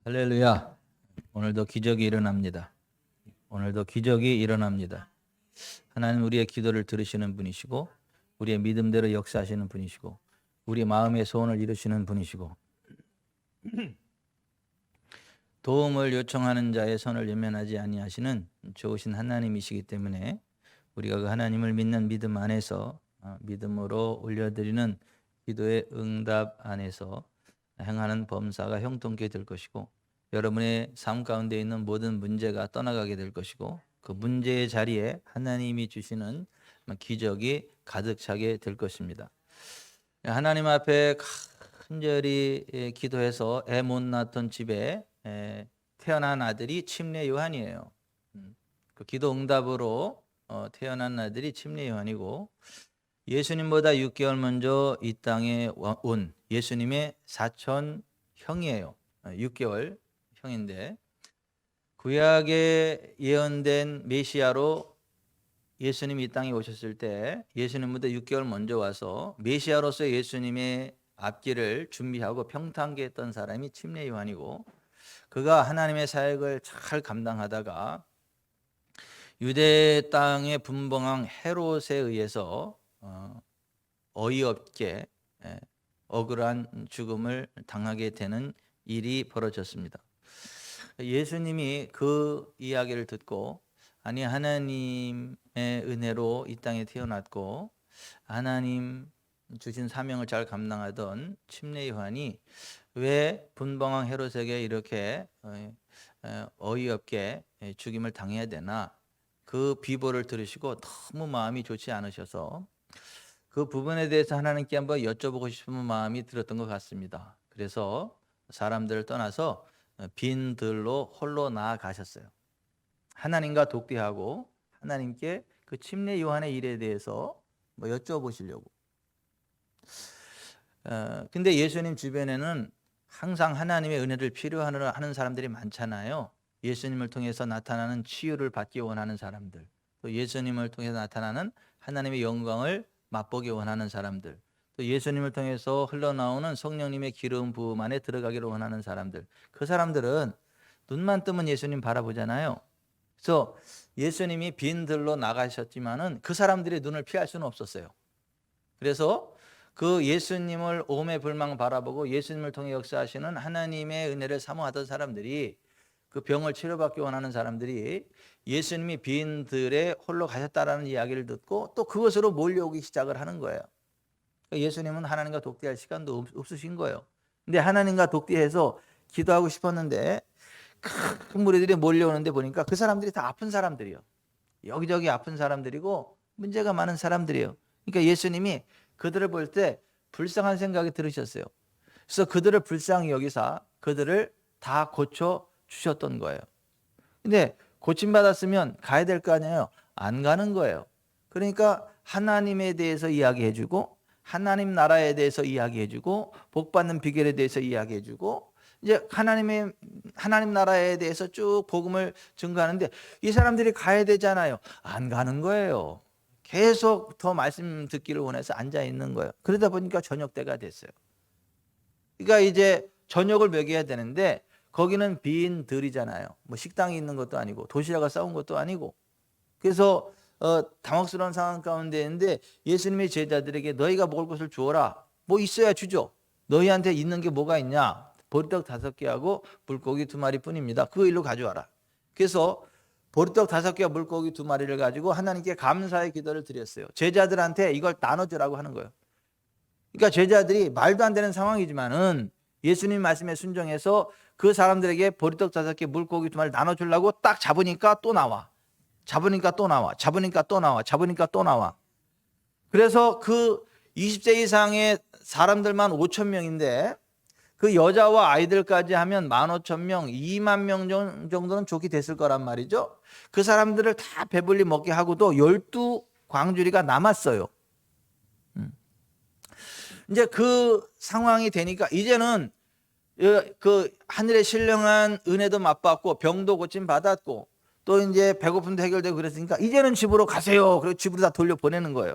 할렐루야. 오늘도 기적이 일어납니다. 오늘도 기적이 일어납니다. 하나님 우리의 기도를 들으시는 분이시고 우리의 믿음대로 역사하시는 분이시고 우리 마음의 소원을 이루시는 분이시고 도움을 요청하는 자의 선을 외면하지 아니하시는 좋으신 하나님이시기 때문에 우리가 그 하나님을 믿는 믿음 안에서 믿음으로 올려드리는 기도의 응답 안에서 행하는 범사가 형통케 될 것이고 여러분의 삶 가운데 있는 모든 문제가 떠나가게 될 것이고 그 문제의 자리에 하나님이 주시는 기적이 가득 차게 될 것입니다. 하나님 앞에 간절히 기도해서 애 못 낳던 집에 태어난 아들이 침례 요한이에요. 그 기도 응답으로 태어난 아들이 침례 요한이고 예수님보다 6개월 먼저 이 땅에 온 예수님의 사촌 형이에요. 6개월 형인데 구약에 예언된 메시아로 예수님이 이 땅에 오셨을 때 예수님보다 6개월 먼저 와서 메시아로서 예수님의 앞길을 준비하고 평탄케 했던 사람이 침례 요한이고 그가 하나님의 사역을 잘 감당하다가 유대 땅의 분봉왕 헤롯에 의해서 어이없게 억울한 죽음을 당하게 되는 일이 벌어졌습니다. 예수님이 그 이야기를 듣고 아니 하나님의 은혜로 이 땅에 태어났고 하나님 주신 사명을 잘 감당하던 침례 요한이 왜 분봉왕 헤롯에게 이렇게 어이없게 죽임을 당해야 되나 그 비보를 들으시고 너무 마음이 좋지 않으셔서 그 부분에 대해서 하나님께 한번 여쭤보고 싶은 마음이 들었던 것 같습니다. 그래서 사람들을 떠나서 빈 들로 홀로 나아가셨어요. 하나님과 독대하고 하나님께 그 침례 요한의 일에 대해서 여쭤보시려고. 근데 예수님 주변에는 항상 하나님의 은혜를 필요로 하는 사람들이 많잖아요. 예수님을 통해서 나타나는 치유를 받기 원하는 사람들, 또 예수님을 통해서 나타나는 하나님의 영광을 맛보기 원하는 사람들, 또 예수님을 통해서 흘러나오는 성령님의 기름 부음 안에 들어가기를 원하는 사람들. 그 사람들은 눈만 뜨면 예수님 바라보잖아요. 그래서 예수님이 빈 들로 나가셨지만은 그 사람들의 눈을 피할 수는 없었어요. 그래서 그 예수님을 오매 불망 바라보고 예수님을 통해 역사하시는 하나님의 은혜를 사모하던 사람들이 그 병을 치료받기 원하는 사람들이 예수님이 빈 들에 홀로 가셨다라는 이야기를 듣고 또 그것으로 몰려오기 시작을 하는 거예요. 예수님은 하나님과 독대할 시간도 없으신 거예요. 근데 하나님과 독대해서 기도하고 싶었는데 큰 무리들이 몰려오는데 보니까 그 사람들이 다 아픈 사람들이에요. 여기저기 아픈 사람들이고 문제가 많은 사람들이에요. 그러니까 예수님이 그들을 볼 때 불쌍한 생각이 들으셨어요. 그래서 그들을 불쌍히 여기사 그들을 다 고쳐 주셨던 거예요. 근데 고침받았으면 가야 될 거 아니에요. 안 가는 거예요. 그러니까 하나님에 대해서 이야기해주고 하나님 나라에 대해서 이야기해주고 복받는 비결에 대해서 이야기해주고 이제 하나님 나라에 대해서 쭉 복음을 증거하는데 이 사람들이 가야 되잖아요. 안 가는 거예요. 계속 더 말씀 듣기를 원해서 앉아 있는 거예요. 그러다 보니까 저녁 때가 됐어요. 그러니까 이제 저녁을 먹여야 되는데 거기는 빈 들이잖아요. 뭐 식당이 있는 것도 아니고 도시락을 싸운 것도 아니고. 그래서 당혹스러운 상황 가운데 있는데 예수님의 제자들에게 너희가 먹을 것을 주어라. 뭐 있어야 주죠. 너희한테 있는 게 뭐가 있냐? 보리떡 5개하고 물고기 2마리 뿐입니다. 그거 일로 가져와라. 그래서 보리떡 5개와 물고기 2마리를 가지고 하나님께 감사의 기도를 드렸어요. 제자들한테 이걸 나눠주라고 하는 거예요. 그러니까 제자들이 말도 안 되는 상황이지만은 예수님 말씀에 순종해서 그 사람들에게 보리떡 5개 물고기 2마리 나눠주려고 딱 잡으니까 또 나와. 잡으니까 또 나와. 잡으니까 또 나와. 잡으니까 또 나와. 그래서 그 20세 이상의 사람들만 5천 명인데 그 여자와 아이들까지 하면 15,000명, 2만 명 정도는 좋게 됐을 거란 말이죠. 그 사람들을 다 배불리 먹게 하고도 12광주리가 남았어요. 이제 그 상황이 되니까 이제는 그 하늘의 신령한 은혜도 맛봤고 병도 고침 받았고 또 이제 배고픔도 해결되고 그랬으니까 이제는 집으로 가세요. 그리고 집으로 다 돌려보내는 거예요.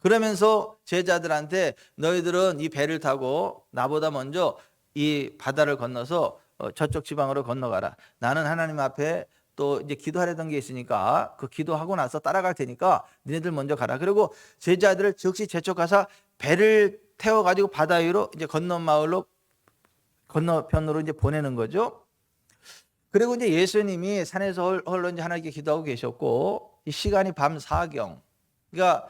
그러면서 제자들한테 너희들은 이 배를 타고 나보다 먼저 이 바다를 건너서 저쪽 지방으로 건너가라. 나는 하나님 앞에 또 이제 기도하려던 게 있으니까 그 기도하고 나서 따라갈 테니까 니네들 먼저 가라. 그리고 제자들을 즉시 재촉하사 배를 태워가지고 바다 위로 이제 건너편으로 이제 보내는 거죠. 그리고 이제 예수님이 산에서 홀로 이제 하나님께 기도하고 계셨고, 이 시간이 밤 4경. 그러니까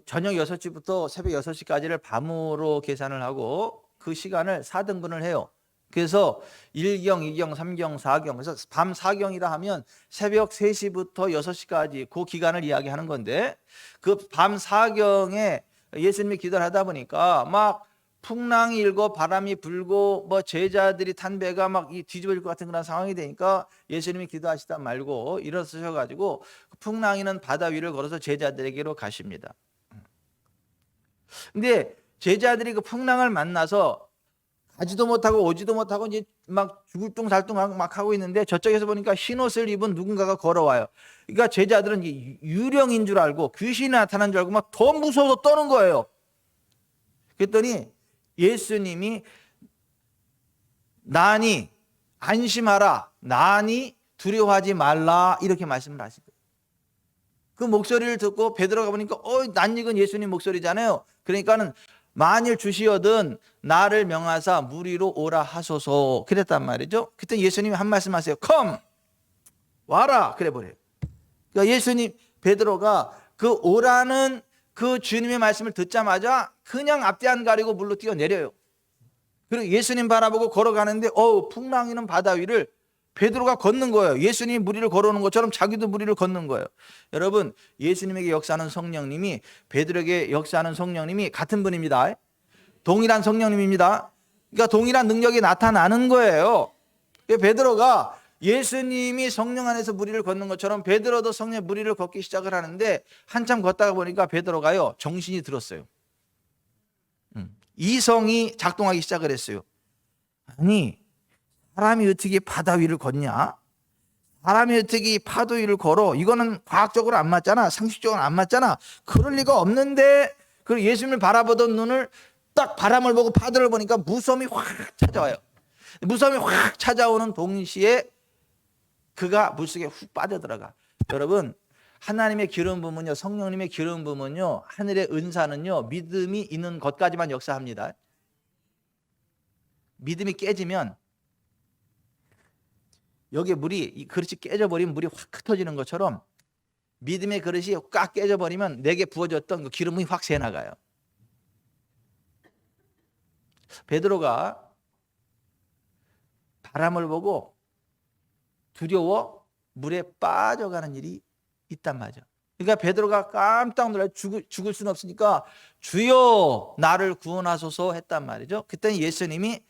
저녁 6시부터 새벽 6시까지를 밤으로 계산을 하고 그 시간을 4등분을 해요. 그래서 1경, 2경, 3경, 4경. 그래서 밤 4경이라 하면 새벽 3시부터 6시까지 그 기간을 이야기하는 건데, 그 밤 4경에 예수님이 기도를 하다 보니까 막 풍랑이 일고 바람이 불고 뭐 제자들이 탄 배가 막 뒤집어질 것 같은 그런 상황이 되니까 예수님이 기도하시다 말고 일어서셔가지고 풍랑이는 바다 위를 걸어서 제자들에게로 가십니다. 근데 제자들이 그 풍랑을 만나서 가지도 못하고 오지도 못하고 이제 막 죽을 둥살둥 막 하고 있는데 저쪽에서 보니까 흰 옷을 입은 누군가가 걸어와요. 그러니까 제자들은 유령인 줄 알고 귀신이 나타난 줄 알고 막 더 무서워서 떠는 거예요. 그랬더니 예수님이 나니 안심하라, 나니 두려워하지 말라, 이렇게 말씀을 하시고, 그 목소리를 듣고 베드로가 보니까 낯익은 예수님 목소리잖아요. 그러니까는 만일 주시어든 나를 명하사 물 위로 오라 하소서, 그랬단 말이죠. 그때 예수님이 한 말씀 하세요. 컴, 와라, 그래 버려요. 그러니까 예수님, 베드로가 그 오라는 그 주님의 말씀을 듣자마자 그냥 앞뒤 안 가리고 물로 뛰어내려요. 그리고 예수님 바라보고 걸어가는데 풍랑이는 바다 위를 베드로가 걷는 거예요. 예수님이 물 위를 걸어오는 것처럼 자기도 물 위를 걷는 거예요. 여러분, 예수님에게 역사하는 성령님이 베드로에게 역사하는 성령님이 같은 분입니다. 동일한 성령님입니다. 그러니까 동일한 능력이 나타나는 거예요. 베드로가 예수님이 성령 안에서 물 위를 걷는 것처럼 베드로도 성령의 물 위를 걷기 시작을 하는데, 한참 걷다가 보니까 베드로가요 정신이 들었어요. 이성이 작동하기 시작을 했어요. 아니, 사람이 어떻게 바다 위를 걷냐? 사람이 어떻게 파도 위를 걸어? 이거는 과학적으로 안 맞잖아. 상식적으로 안 맞잖아. 그럴 리가 없는데, 그리고 예수님을 바라보던 눈을 딱 바람을 보고 파도를 보니까 무서움이 확 찾아와요. 무서움이 확 찾아오는 동시에 그가 물속에 훅 빠져들어가. 여러분, 하나님의 기름 부음은요, 성령님의 기름 부음은요, 하늘의 은사는요, 믿음이 있는 것까지만 역사합니다. 믿음이 깨지면 여기 이 그릇이 깨져버리면 물이 확 흩어지는 것처럼 믿음의 그릇이 꽉 깨져버리면 내게 부어졌던 그 기름이 확 새나가요. 베드로가 바람을 보고 두려워 물에 빠져가는 일이 있단 말이죠. 그러니까 베드로가 깜짝 놀라 죽을 수는 없으니까 주여 나를 구원하소서 했단 말이죠. 그때 예수님이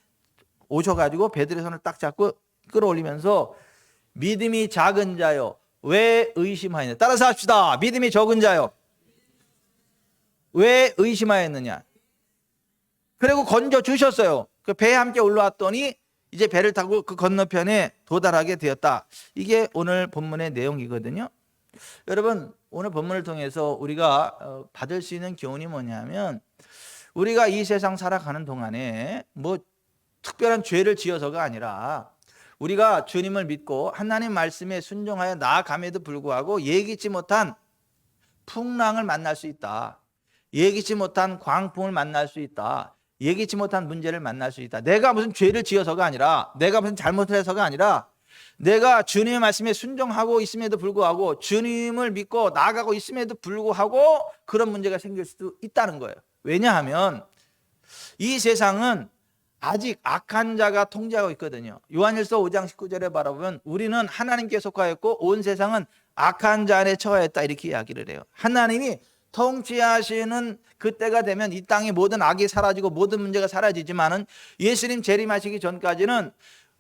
오셔가지고 베드로의 손을 딱 잡고 끌어올리면서 믿음이 작은 자요 왜 의심하였느냐. 따라서 합시다. 믿음이 적은 자요 왜 의심하였느냐. 그리고 건져 주셨어요. 그 배에 함께 올라왔더니 이제 배를 타고 그 건너편에 도달하게 되었다. 이게 오늘 본문의 내용이거든요. 여러분, 오늘 본문을 통해서 우리가 받을 수 있는 교훈이 뭐냐면, 우리가 이 세상 살아가는 동안에 뭐 특별한 죄를 지어서가 아니라 우리가 주님을 믿고 하나님 말씀에 순종하여 나아감에도 불구하고 예기치 못한 풍랑을 만날 수 있다. 예기치 못한 광풍을 만날 수 있다. 예기치 못한 문제를 만날 수 있다. 내가 무슨 죄를 지어서가 아니라, 내가 무슨 잘못을 해서가 아니라, 내가 주님의 말씀에 순종하고 있음에도 불구하고, 주님을 믿고 나아가고 있음에도 불구하고 그런 문제가 생길 수도 있다는 거예요. 왜냐하면 이 세상은 아직 악한 자가 통제하고 있거든요. 요한일서 5장 19절에 바라보면 우리는 하나님께 속하였고 온 세상은 악한 자 안에 처하였다, 이렇게 이야기를 해요. 하나님이 통치하시는 그때가 되면 이 땅의 모든 악이 사라지고 모든 문제가 사라지지만은, 예수님 재림하시기 전까지는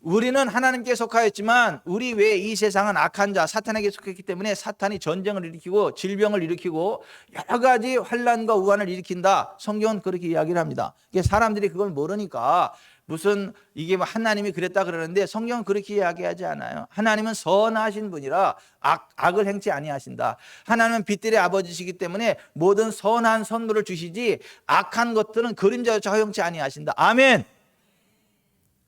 우리는 하나님께 속하였지만 우리 외에 이 세상은 악한 자 사탄에게 속했기 때문에 사탄이 전쟁을 일으키고 질병을 일으키고 여러 가지 환난과 우환을 일으킨다. 성경은 그렇게 이야기를 합니다. 사람들이 그걸 모르니까 무슨 이게 뭐 하나님이 그랬다 그러는데, 성경은 그렇게 이야기하지 않아요. 하나님은 선하신 분이라 악을 행치 아니하신다. 하나님은 빛들의 아버지시기 때문에 모든 선한 선물을 주시지 악한 것들은 그림자조차 허용치 아니하신다. 아멘.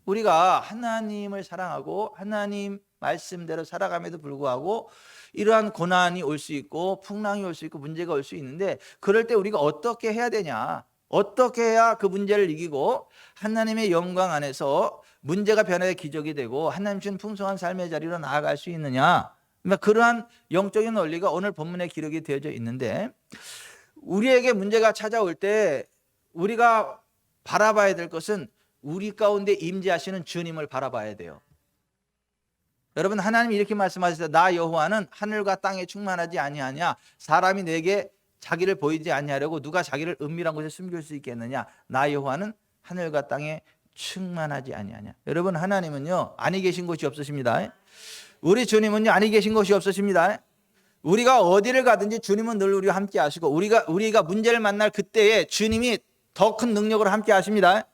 우리가 하나님을 사랑하고 하나님 말씀대로 살아감에도 불구하고 이러한 고난이 올 수 있고 풍랑이 올 수 있고 문제가 올 수 있는데, 그럴 때 우리가 어떻게 해야 되냐, 어떻게 해야 그 문제를 이기고 하나님의 영광 안에서 문제가 변화의 기적이 되고 하나님 준 풍성한 삶의 자리로 나아갈 수 있느냐, 그러한 영적인 원리가 오늘 본문에 기록이 되어져 있는데, 우리에게 문제가 찾아올 때 우리가 바라봐야 될 것은 우리 가운데 임재하시는 주님을 바라봐야 돼요. 여러분, 하나님이 이렇게 말씀하셨어요. 나 여호와는 하늘과 땅에 충만하지 아니하냐, 사람이 내게 자기를 보이지 아니하려고 누가 자기를 은밀한 곳에 숨길 수 있겠느냐. 나 여호와는 하늘과 땅에 충만하지 아니하냐. 여러분, 하나님은요 아니 계신 곳이 없으십니다. 우리 주님은요 아니 계신 곳이 없으십니다. 우리가 어디를 가든지 주님은 늘 우리와 함께 하시고, 우리가 문제를 만날 그때에 주님이 더 큰 능력으로 함께 하십니다.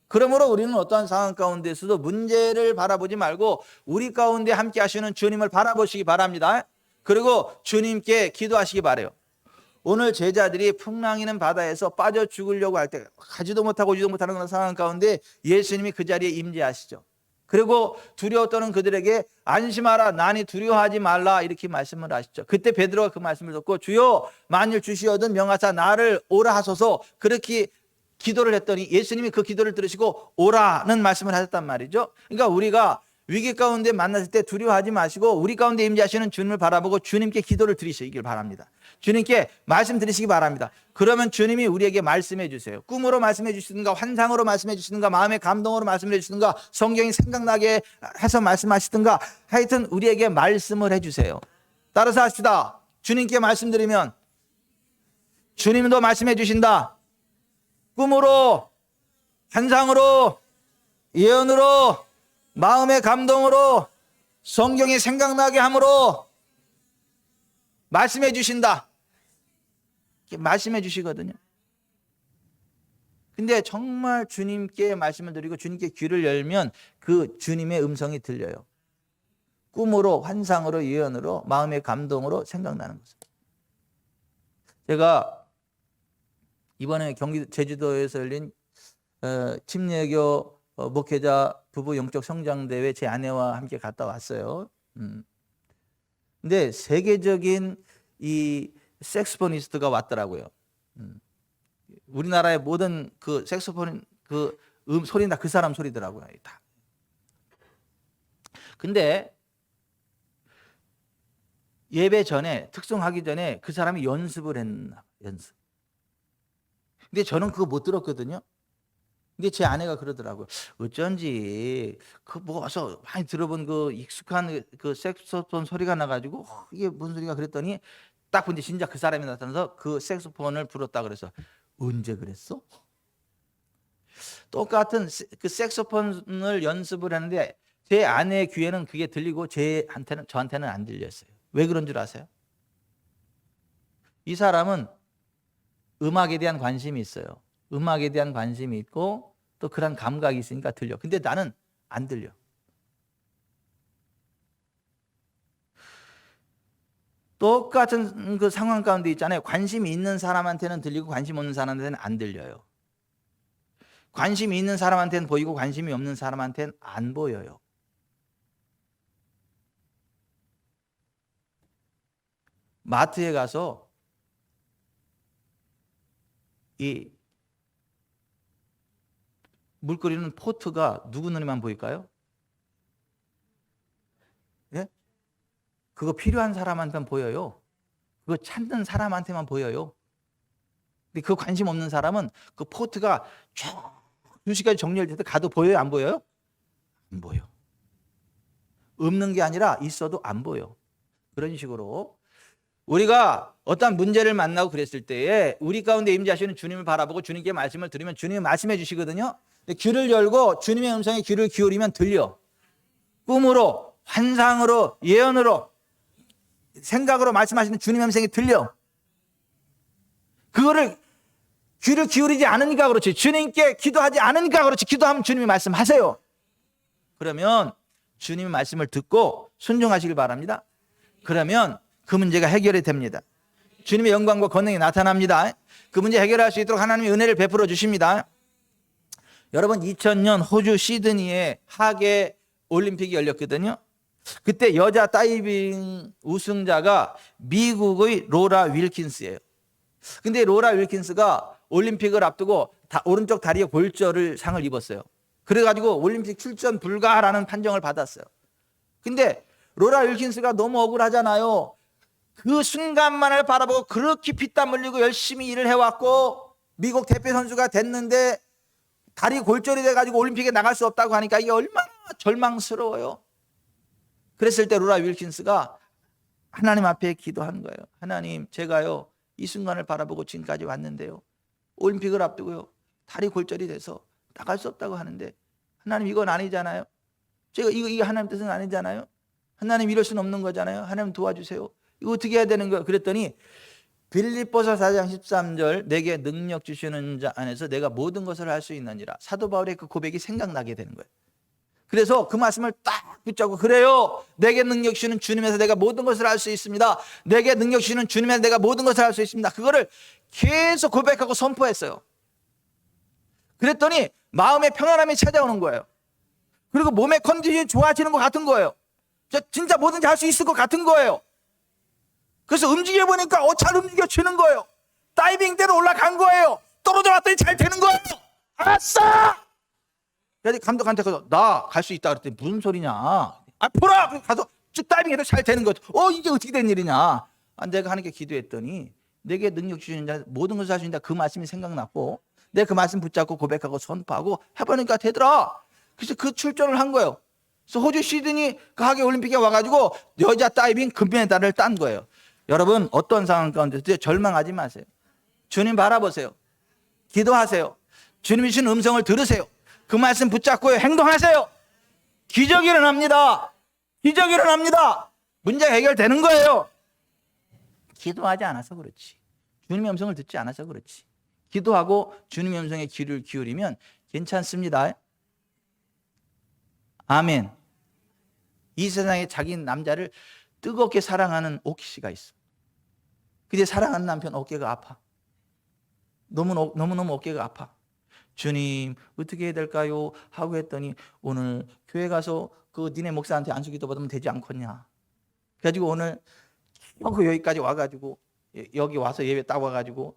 그러므로 우리는 어떠한 상황 가운데서도 문제를 바라보지 말고 우리 가운데 함께 하시는 주님을 바라보시기 바랍니다. 그리고 주님께 기도하시기 바라요. 오늘 제자들이 풍랑이는 바다에서 빠져 죽으려고 할 때 가지도 못하고 오지도 못하는 그런 상황 가운데 예수님이 그 자리에 임재하시죠. 그리고 두려워 떠는 그들에게 안심하라, 나니 두려워하지 말라, 이렇게 말씀을 하시죠. 그때 베드로가 그 말씀을 듣고 주여 만일 주시거든 명하사 나를 오라 하소서, 그렇게 기도를 했더니 예수님이 그 기도를 들으시고 오라는 말씀을 하셨단 말이죠. 그러니까 우리가 위기 가운데 만났을 때 두려워하지 마시고 우리 가운데 임재하시는 주님을 바라보고 주님께 기도를 드리시길 바랍니다. 주님께 말씀 드리시기 바랍니다. 그러면 주님이 우리에게 말씀해 주세요. 꿈으로 말씀해 주시든가 환상으로 말씀해 주시든가 마음의 감동으로 말씀해 주시든가 성경이 생각나게 해서 말씀하시든가, 하여튼 우리에게 말씀을 해 주세요. 따라서 합시다. 주님께 말씀드리면 주님도 말씀해 주신다. 꿈으로, 환상으로, 예언으로, 마음의 감동으로, 성경이 생각나게 함으로 말씀해 주신다. 이렇게 말씀해 주시거든요. 근데 정말 주님께 말씀을 드리고 주님께 귀를 열면 그 주님의 음성이 들려요. 꿈으로, 환상으로, 예언으로, 마음의 감동으로 생각나는 것을. 제가 이번에 제주도에서 열린 침례교 목회자 부부 영적 성장대회 제 아내와 함께 갔다 왔어요. 근데 세계적인 이 색소포니스트가 왔더라고요. 우리나라의 모든 그 색소폰 그 소리는 다 그 사람 소리더라고요. 다. 근데 예배 전에, 특송하기 전에 그 사람이 연습을 했나, 연습. 근데 저는 그거 못 들었거든요. 근데 제 아내가 그러더라고요. 어쩐지 그 뭐 와서 많이 들어본 그 익숙한 그 색소폰 소리가 나가지고 이게 무슨 소리가, 그랬더니 딱 보니 진짜 그 사람이 나타나서 그 색소폰을 불었다 그래서 언제 그랬어? 똑같은 그 색소폰을 연습을 하는데 제 아내의 귀에는 그게 들리고 저한테는 안 들렸어요. 왜 그런 줄 아세요? 이 사람은 음악에 대한 관심이 있어요. 음악에 대한 관심이 있고 또 그런 감각이 있으니까 들려. 근데 나는 안 들려. 똑같은 그 상황 가운데 있잖아요. 관심이 있는 사람한테는 들리고 관심 없는 사람한테는 안 들려요. 관심이 있는 사람한테는 보이고 관심이 없는 사람한테는 안 보여요. 마트에 가서 이 물 끓이는 포트가 누구 눈에만 보일까요? 예? 그거 필요한 사람한테만 보여요. 그거 찾는 사람한테만 보여요. 근데 그 관심 없는 사람은 그 포트가 쭉 2시까지 정리할 때 가도 보여요? 안 보여요? 안 보여. 없는 게 아니라 있어도 안 보여. 그런 식으로 우리가 어떤 문제를 만나고 그랬을 때에 우리 가운데 임재하시는 주님을 바라보고 주님께 말씀을 들으면 주님이 말씀해 주시거든요. 귀를 열고 주님의 음성에 귀를 기울이면 들려. 꿈으로, 환상으로, 예언으로, 생각으로 말씀하시는 주님의 음성이 들려. 그거를 귀를 기울이지 않으니까 그렇지, 주님께 기도하지 않으니까 그렇지, 기도하면 주님이 말씀하세요. 그러면 주님의 말씀을 듣고 순종하시길 바랍니다. 그러면 그 문제가 해결이 됩니다. 주님의 영광과 권능이 나타납니다. 그 문제 해결할 수 있도록 하나님의 은혜를 베풀어 주십니다. 여러분 2000년 호주 시드니에 하계 올림픽이 열렸거든요. 그때 여자 다이빙 우승자가 미국의 로라 윌킨스예요. 근데 로라 윌킨스가 올림픽을 앞두고 오른쪽 다리에 골절을 상을 입었어요. 그래가지고 올림픽 출전 불가라는 판정을 받았어요. 근데 로라 윌킨스가 너무 억울하잖아요. 그 순간만을 바라보고 그렇게 피땀 흘리고 열심히 일을 해왔고 미국 대표 선수가 됐는데 다리 골절이 돼가지고 올림픽에 나갈 수 없다고 하니까 이게 얼마나 절망스러워요. 그랬을 때 로라 윌킨스가 하나님 앞에 기도한 거예요. 하나님, 제가요 이 순간을 바라보고 지금까지 왔는데요, 올림픽을 앞두고요 다리 골절이 돼서 나갈 수 없다고 하는데 하나님, 이건 아니잖아요. 제가 이거 하나님 뜻은 아니잖아요. 하나님, 이럴 수는 없는 거잖아요. 하나님 도와주세요. 이거 어떻게 해야 되는 거예요? 그랬더니 빌립보서 4장 13절, 내게 능력 주시는 자 안에서 내가 모든 것을 할 수 있느니라. 사도 바울의 그 고백이 생각나게 되는 거예요. 그래서 그 말씀을 딱 붙잡고, 그래요, 내게 능력 주시는 주님에서 내가 모든 것을 할 수 있습니다. 내게 능력 주시는 주님에서 내가 모든 것을 할 수 있습니다. 그거를 계속 고백하고 선포했어요. 그랬더니 마음의 평안함이 찾아오는 거예요. 그리고 몸의 컨디션이 좋아지는 것 같은 거예요. 진짜 뭐든지 할 수 있을 것 같은 거예요. 그래서 움직여보니까 잘 움직여지는 거예요. 다이빙대로 올라간 거예요. 떨어져 왔더니 잘 되는 거예요. 아싸! 그래서 감독한테 가서 나 갈 수 있다 그랬더니 무슨 소리냐. 보라! 가서 쭉 다이빙해도 잘 되는 거죠. 이게 어떻게 된 일이냐. 내가 하나님께 기도했더니 내게 능력 주시는 자 모든 것을 할 수 있다, 그 말씀이 생각났고 내가 그 말씀 붙잡고 고백하고 선포하고 해보니까 되더라. 그래서 그 출전을 한 거예요. 그래서 호주 시드니 그 하계 올림픽에 와가지고 여자 다이빙 금메달을 딴 거예요. 여러분, 어떤 상황 가운데 절망하지 마세요. 주님 바라보세요. 기도하세요. 주님이 주신 음성을 들으세요. 그 말씀 붙잡고 행동하세요. 기적이 일어납니다. 기적이 일어납니다. 문제가 해결되는 거예요. 기도하지 않아서 그렇지, 주님의 음성을 듣지 않아서 그렇지, 기도하고 주님의 음성에 귀를 기울이면 괜찮습니다. 아멘. 이 세상에 자기 남자를 뜨겁게 사랑하는 오키 씨가 있어. 근데 사랑하는 남편 어깨가 아파. 너무너무 어깨가 아파. 주님, 어떻게 해야 될까요? 하고 했더니 오늘 교회 가서 그 니네 목사한테 안수기도 받으면 되지 않겠냐. 그래가지고 오늘 여기까지 와가지고, 여기 와서 예배 딱 와가지고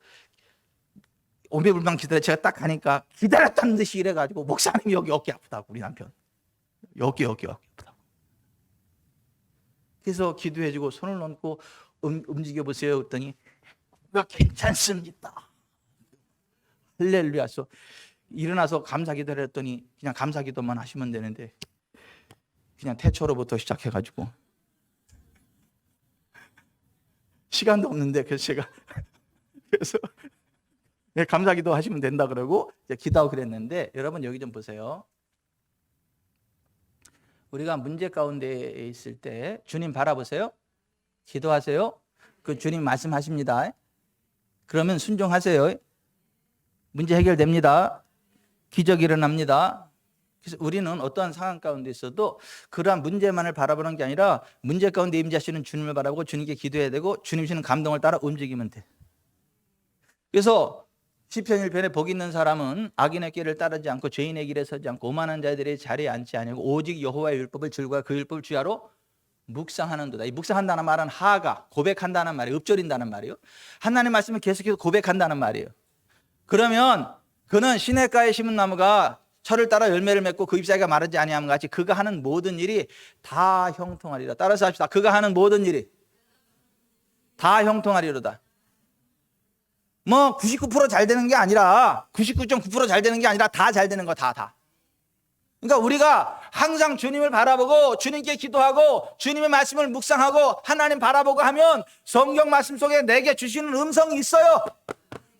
오매불망 기다려. 제가 딱 가니까 기다렸다는 듯이 이래가지고 목사님이 여기 어깨 아프다고, 우리 남편 여기 아프다고. 그래서 기도해주고 손을 얹고 움직여보세요 했더니 괜찮습니다. 할렐루야서 일어나서 감사기도를 했더니 그냥 감사기도만 하시면 되는데 그냥 태초로부터 시작해가지고 시간도 없는데, 그래서 감사기도 하시면 된다 그러고 기도하고 그랬는데, 여러분 여기 좀 보세요. 우리가 문제 가운데 있을 때 주님 바라보세요. 기도하세요. 그 주님 말씀하십니다. 그러면 순종하세요. 문제 해결됩니다. 기적이 일어납니다. 그래서 우리는 어떠한 상황 가운데 있어도 그러한 문제만을 바라보는 게 아니라 문제 가운데 임재하시는 주님을 바라보고 주님께 기도해야 되고 주님 주시는 감동을 따라 움직이면 돼. 그래서 시편 1편에 복 있는 사람은 악인의 길을 따르지 않고 죄인의 길에 서지 않고 오만한 자들의 자리에 앉지 아니하고 오직 여호와의 율법을 즐거워 그 율법을 주야로 묵상하는도다. 이 묵상한다는 말은 하가, 고백한다는 말이에요. 읊조린다는 말이에요. 하나님 말씀을 계속해서 고백한다는 말이에요. 그러면 그는 시냇가에 심은 나무가 철을 따라 열매를 맺고 그 잎사귀가 마르지 아니함 같이 그가 하는 모든 일이 다 형통하리라. 따라서 합시다. 그가 하는 모든 일이 다 형통하리로다. 99% 잘 되는 게 아니라 99.9% 잘 되는 게 아니라 다 잘 되는 거, 다. 그러니까 우리가 항상 주님을 바라보고 주님께 기도하고 주님의 말씀을 묵상하고 하나님 바라보고 하면 성경 말씀 속에 내게 주시는 음성이 있어요.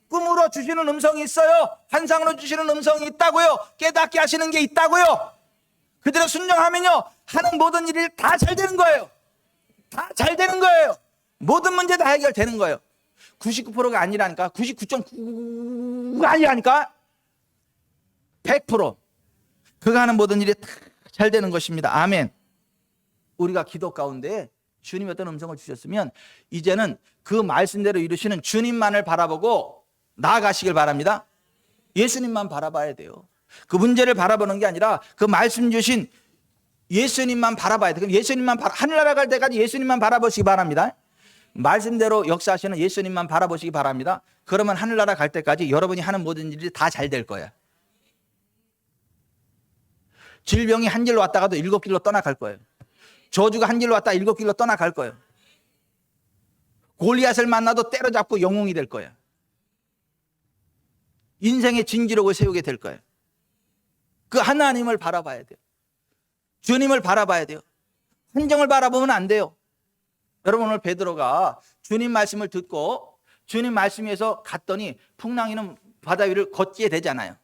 꿈으로 주시는 음성이 있어요. 환상으로 주시는 음성이 있다고요. 깨닫게 하시는 게 있다고요. 그대로 순종하면요, 하는 모든 일이 다 잘 되는 거예요. 다 잘 되는 거예요. 모든 문제 다 해결되는 거예요. 99%가 아니라니까. 99.9%가 아니라니까. 100% 그가 하는 모든 일이 다 잘 되는 것입니다. 아멘. 우리가 기도 가운데 주님이 어떤 음성을 주셨으면 이제는 그 말씀대로 이루시는 주님만을 바라보고 나아가시길 바랍니다. 예수님만 바라봐야 돼요. 그 문제를 바라보는 게 아니라 그 말씀 주신 예수님만 바라봐야 돼. 그럼 하늘나라 갈 때까지 예수님만 바라보시기 바랍니다. 말씀대로 역사하시는 예수님만 바라보시기 바랍니다. 그러면 하늘나라 갈 때까지 여러분이 하는 모든 일이 다 잘 될 거예요. 질병이 한 길로 왔다가도 7길로 떠나갈 거예요. 저주가 한 길로 왔다가 7길로 떠나갈 거예요. 골리앗을 만나도 때려잡고 영웅이 될 거예요. 인생의 진기록을 세우게 될 거예요. 그 하나님을 바라봐야 돼요. 주님을 바라봐야 돼요. 환경을 바라보면 안 돼요. 여러분, 오늘 베드로가 주님 말씀을 듣고 주님 말씀 위에서 갔더니 풍랑이는 바다 위를 걷게 되잖아요.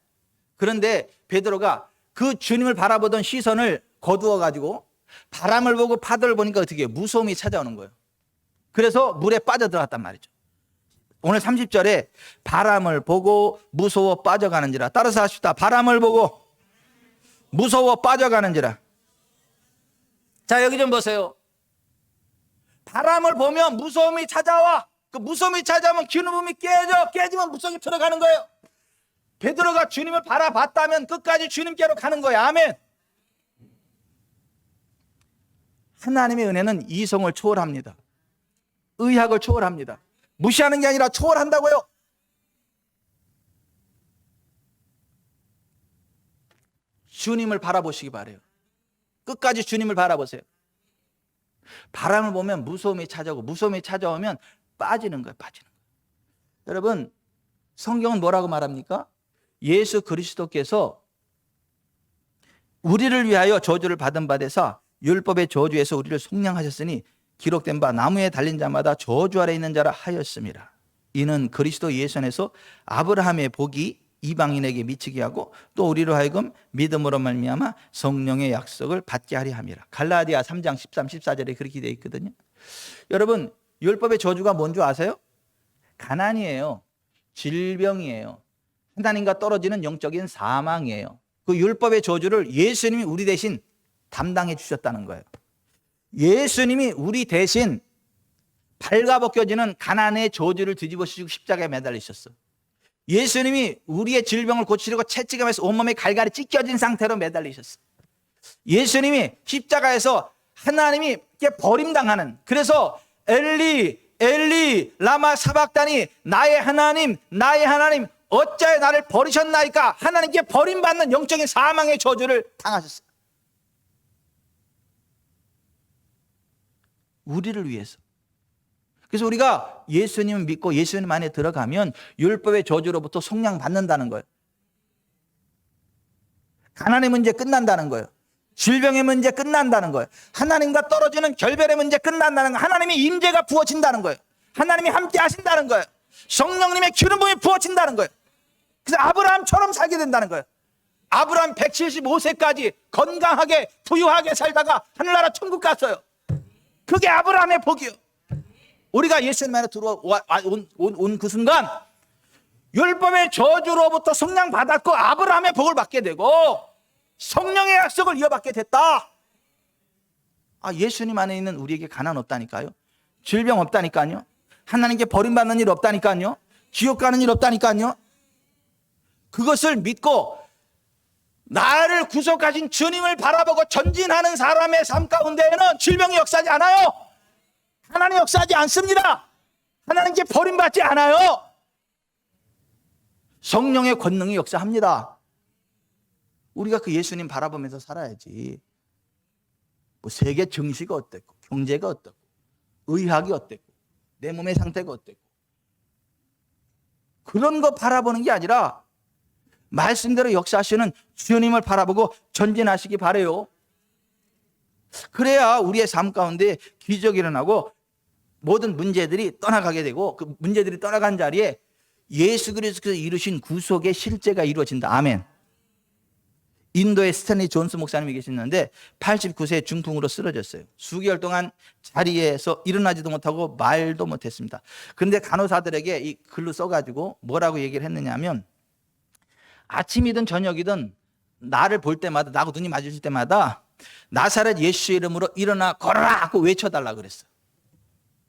그런데 베드로가 그 주님을 바라보던 시선을 거두어 가지고 바람을 보고 파도를 보니까 어떻게 해요? 무서움이 찾아오는 거예요. 그래서 물에 빠져들어갔단 말이죠. 오늘 30절에 바람을 보고 무서워 빠져가는지라. 따라서 하십시다. 바람을 보고 무서워 빠져가는지라. 자, 여기 좀 보세요. 바람을 보면 무서움이 찾아와. 그 무서움이 찾아오면 기름붐이 깨지면 물속에 들어가는 거예요. 베드로가 주님을 바라봤다면 끝까지 주님께로 가는 거예요. 아멘. 하나님의 은혜는 이성을 초월합니다. 의학을 초월합니다. 무시하는 게 아니라 초월한다고요. 주님을 바라보시기 바라요. 끝까지 주님을 바라보세요. 바람을 보면 무서움이 찾아오고 무서움이 찾아오면 빠지는 거예요. 여러분, 성경은 뭐라고 말합니까? 예수 그리스도께서 우리를 위하여 저주를 받은 바 되사 율법의 저주에서 우리를 속량하셨으니 기록된 바 나무에 달린 자마다 저주 아래 있는 자라 하였습니다. 이는 그리스도 예수 안에서 아브라함의 복이 이방인에게 미치게 하고 또 우리로 하여금 믿음으로 말미암아 성령의 약속을 받게 하려 함이라. 갈라디아 3장 13, 14절에 그렇게 되어 있거든요. 여러분, 율법의 저주가 뭔지 아세요? 가난이에요. 질병이에요. 하나님과 떨어지는 영적인 사망이에요. 그 율법의 저주를 예수님이 우리 대신 담당해 주셨다는 거예요. 예수님이 우리 대신 발가벗겨지는 가난의 저주를 뒤집어쓰시고 십자가에 매달리셨어. 예수님이 우리의 질병을 고치려고 채찍하면서 온몸에 갈갈이 찢겨진 상태로 매달리셨어. 예수님이 십자가에서 하나님이 버림당하는, 그래서 엘리 엘리 라마 사박다니 나의 하나님 어찌하여 나를 버리셨나이까, 하나님께 버림받는 영적인 사망의 저주를 당하셨어요. 우리를 위해서. 그래서 우리가 예수님을 믿고 예수님 안에 들어가면 율법의 저주로부터 속량받는다는 거예요. 가난의 문제 끝난다는 거예요. 질병의 문제 끝난다는 거예요. 하나님과 떨어지는 결별의 문제 끝난다는 거예요. 하나님의 임재가 부어진다는 거예요. 하나님이 함께 하신다는 거예요. 성령님의 기름부음이 부어진다는 거예요. 그래서 아브라함처럼 살게 된다는 거예요. 아브라함 175세까지 건강하게 부유하게 살다가 하늘나라 천국 갔어요. 그게 아브라함의 복이요. 우리가 예수님 안에 들어온 그 순간 율법의 저주로부터 성령 받았고 아브라함의 복을 받게 되고 성령의 약속을 이어받게 됐다. 예수님 안에 있는 우리에게 가난 없다니까요. 질병 없다니까요. 하나님께 버림받는 일 없다니까요. 지옥 가는 일 없다니까요. 그것을 믿고 나를 구속하신 주님을 바라보고 전진하는 사람의 삶 가운데에는 질병이 역사하지 않아요. 하나님 역사하지 않습니다. 하나님께 버림받지 않아요. 성령의 권능이 역사합니다. 우리가 그 예수님 바라보면서 살아야지. 뭐 세계 정시가 어땠고 경제가 어떻고 의학이 어땠고 내 몸의 상태가 어땠고 그런 거 바라보는 게 아니라 말씀대로 역사하시는 주님을 바라보고 전진하시기 바라요. 그래야 우리의 삶 가운데 기적이 일어나고 모든 문제들이 떠나가게 되고 그 문제들이 떠나간 자리에 예수 그리스도께서 이루신 구속의 실제가 이루어진다. 아멘. 인도의 스탠리 존스 목사님이 계시는데 89세 중풍으로 쓰러졌어요. 수개월 동안 자리에서 일어나지도 못하고 말도 못했습니다. 그런데 간호사들에게 이 글로 써가지고 뭐라고 얘기를 했느냐면 아침이든 저녁이든 나를 볼 때마다 나하고 눈이 마주칠 때마다 나사렛 예수 이름으로 일어나 걸어라 하고 외쳐달라 그랬어요.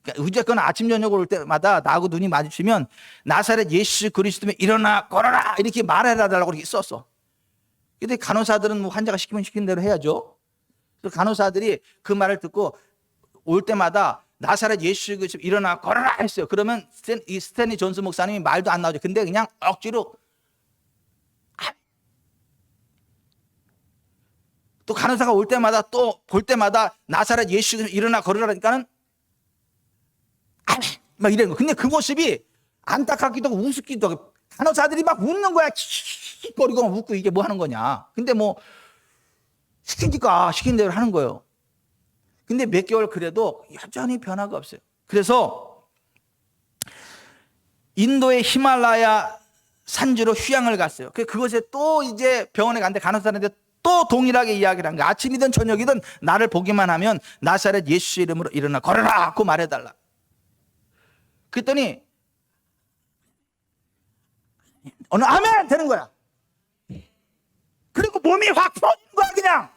그러니까 무조건 아침 저녁 올 때마다 나하고 눈이 마주치면 나사렛 예수 그리스도면 일어나 걸어라 이렇게 말해달라고 이렇게 썼어. 근데 간호사들은 뭐 환자가 시키면 시킨 대로 해야죠. 그래서 간호사들이 그 말을 듣고 올 때마다 나사렛 예수 그리스도 일어나 걸어라 했어요. 그러면 이 스탠리 존스 목사님이 말도 안 나오죠. 근데 그냥 억지로. 또 간호사가 올 때마다 또 볼 때마다 나사렛 예수 그리스도 일어나 걸으라니까는 아멘 막 이런 거. 근데 그 모습이 안타깝기도 하고 우습기도 하고 간호사들이 막 웃는 거야. 킥킥거리고 웃고 이게 뭐 하는 거냐. 근데 뭐 시키니까 시킨 대로 하는 거예요. 근데 몇 개월 그래도 여전히 변화가 없어요. 그래서 인도의 히말라야 산지로 휴양을 갔어요. 그곳에 또 이제 병원에 갔는데 간호사한테 또 동일하게 이야기를 한 거야. 아침이든 저녁이든 나를 보기만 하면 나사렛 예수 이름으로 일어나 걸어라 고 말해달라. 그랬더니 어느 아멘 되는 거야. 그리고 몸이 확 풀어지는 거야. 그냥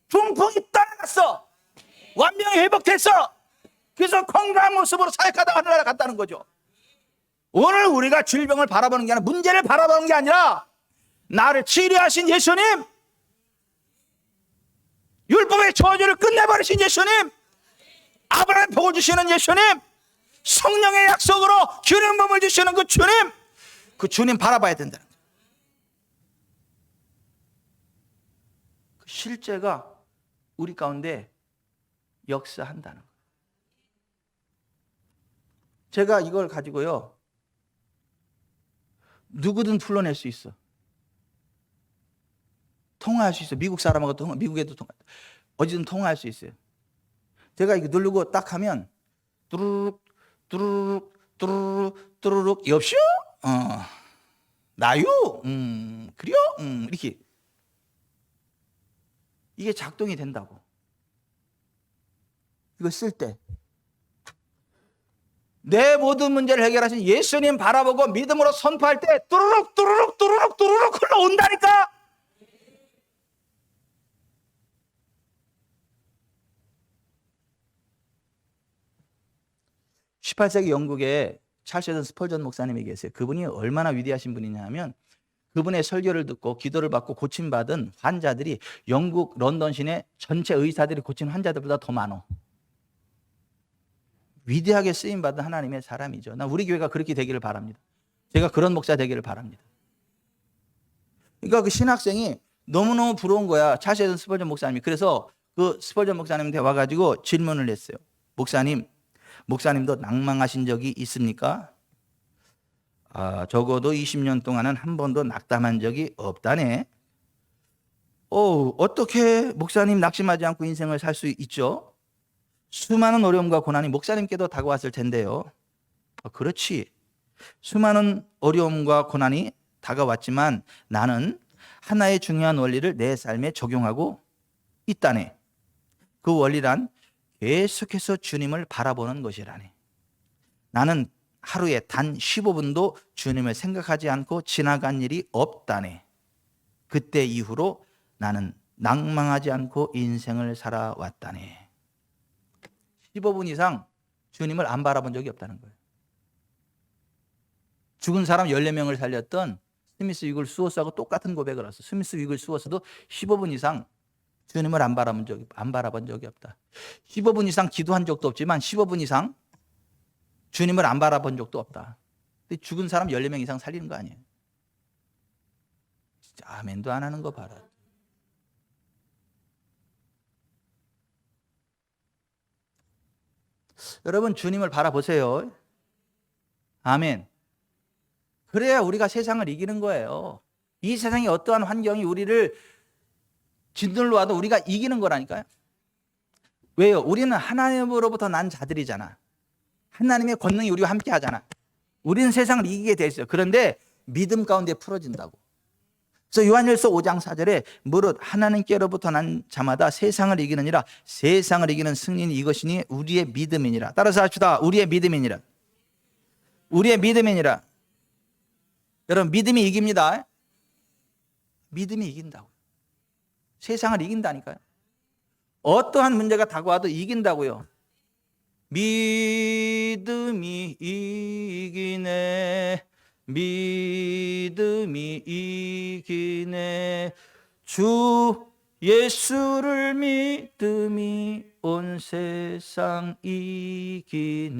중풍이 떠나갔어. 완전히 회복됐어. 그래서 건강한 모습으로 사역하다 하늘나라 갔다는 거죠. 오늘 우리가 질병을 바라보는 게 아니라 문제를 바라보는 게 아니라 나를 치료하신 예수님, 율법의 저주를 끝내버리신 예수님, 아브라함 복을 주시는 예수님, 성령의 약속으로 주님 몸을 주시는 그 주님 바라봐야 된다는 거예요. 그 실제가 우리 가운데 역사한다는 거예요. 제가 이걸 가지고요 누구든 풀러낼 수 있어. 통화할 수 있어. 미국 사람하고 미국에도 어디든 통화할 수 있어요. 제가 이거 누르고 딱 하면 뚜루룩 뚜루룩 뚜루룩 뚜루룩 여보시오? 나요? 그래요? 이렇게 이게 작동이 된다고. 이거 쓸 때 내 모든 문제를 해결하신 예수님 바라보고 믿음으로 선포할 때 뚜루룩 뚜루룩 뚜루룩 뚜루룩 흘러온다니까. (18세기) 영국에 찰스 헤든 스펄전 목사님이 계세요. 그분이 얼마나 위대하신 분이냐 하면 그분의 설교를 듣고 기도를 받고 고침받은 환자들이 영국 런던 시내 전체 의사들이 고친 환자들보다 더 많어. 위대하게 쓰임받은 하나님의 사람이죠. 나 우리 교회가 그렇게 되기를 바랍니다. 제가 그런 목사 되기를 바랍니다. 그러니까 그 신학생이 너무너무 부러운 거야. 찰스 헤든 스펄전 목사님이. 그래서 그 스펄전 목사님한테 와가지고 질문을 했어요. 목사님도 낭망하신 적이 있습니까? 적어도 20년 동안은 한 번도 낙담한 적이 없다네. 어떻게 목사님 낙심하지 않고 인생을 살 수 있죠? 수많은 어려움과 고난이 목사님께도 다가왔을 텐데요. 그렇지. 수많은 어려움과 고난이 다가왔지만 나는 하나의 중요한 원리를 내 삶에 적용하고 있다네. 그 원리란 계속해서 주님을 바라보는 것이라네. 나는 하루에 단 15분도 주님을 생각하지 않고 지나간 일이 없다네. 그때 이후로 나는 낭망하지 않고 인생을 살아왔다네. 15분 이상 주님을 안 바라본 적이 없다는 거예요. 죽은 사람 14명을 살렸던 스미스 위글 수어스하고 똑같은 고백을 했어. 스미스 위글 수어스도 15분 이상 주님을 안 바라본 적이 없다. 15분 이상 기도한 적도 없지만 15분 이상 주님을 안 바라본 적도 없다. 근데 죽은 사람 14명 이상 살리는 거 아니에요. 진짜 아멘도 안 하는 거 봐라. 여러분 주님을 바라보세요. 아멘. 그래야 우리가 세상을 이기는 거예요. 이 세상의 어떠한 환경이 우리를 짓눌러 와도 우리가 이기는 거라니까요. 왜요? 우리는 하나님으로부터 난 자들이잖아. 하나님의 권능이 우리와 함께 하잖아. 우리는 세상을 이기게 돼 있어요. 그런데 믿음 가운데 풀어진다고. 그래서 요한일서 5장 4절에 무릇 하나님께로부터 난 자마다 세상을 이기느니라. 세상을 이기는 승리는 이것이니 우리의 믿음이니라. 따라서 합시다. 우리의 믿음이니라. 우리의 믿음이니라. 여러분 믿음이 이깁니다. 믿음이 이긴다고. 세상을 이긴다니까요. 어떠한 문제가 다가와도 이긴다고요. 믿음이 이기네. 믿음이 이기네. 주 예수를 믿음이 온 세상 이기네.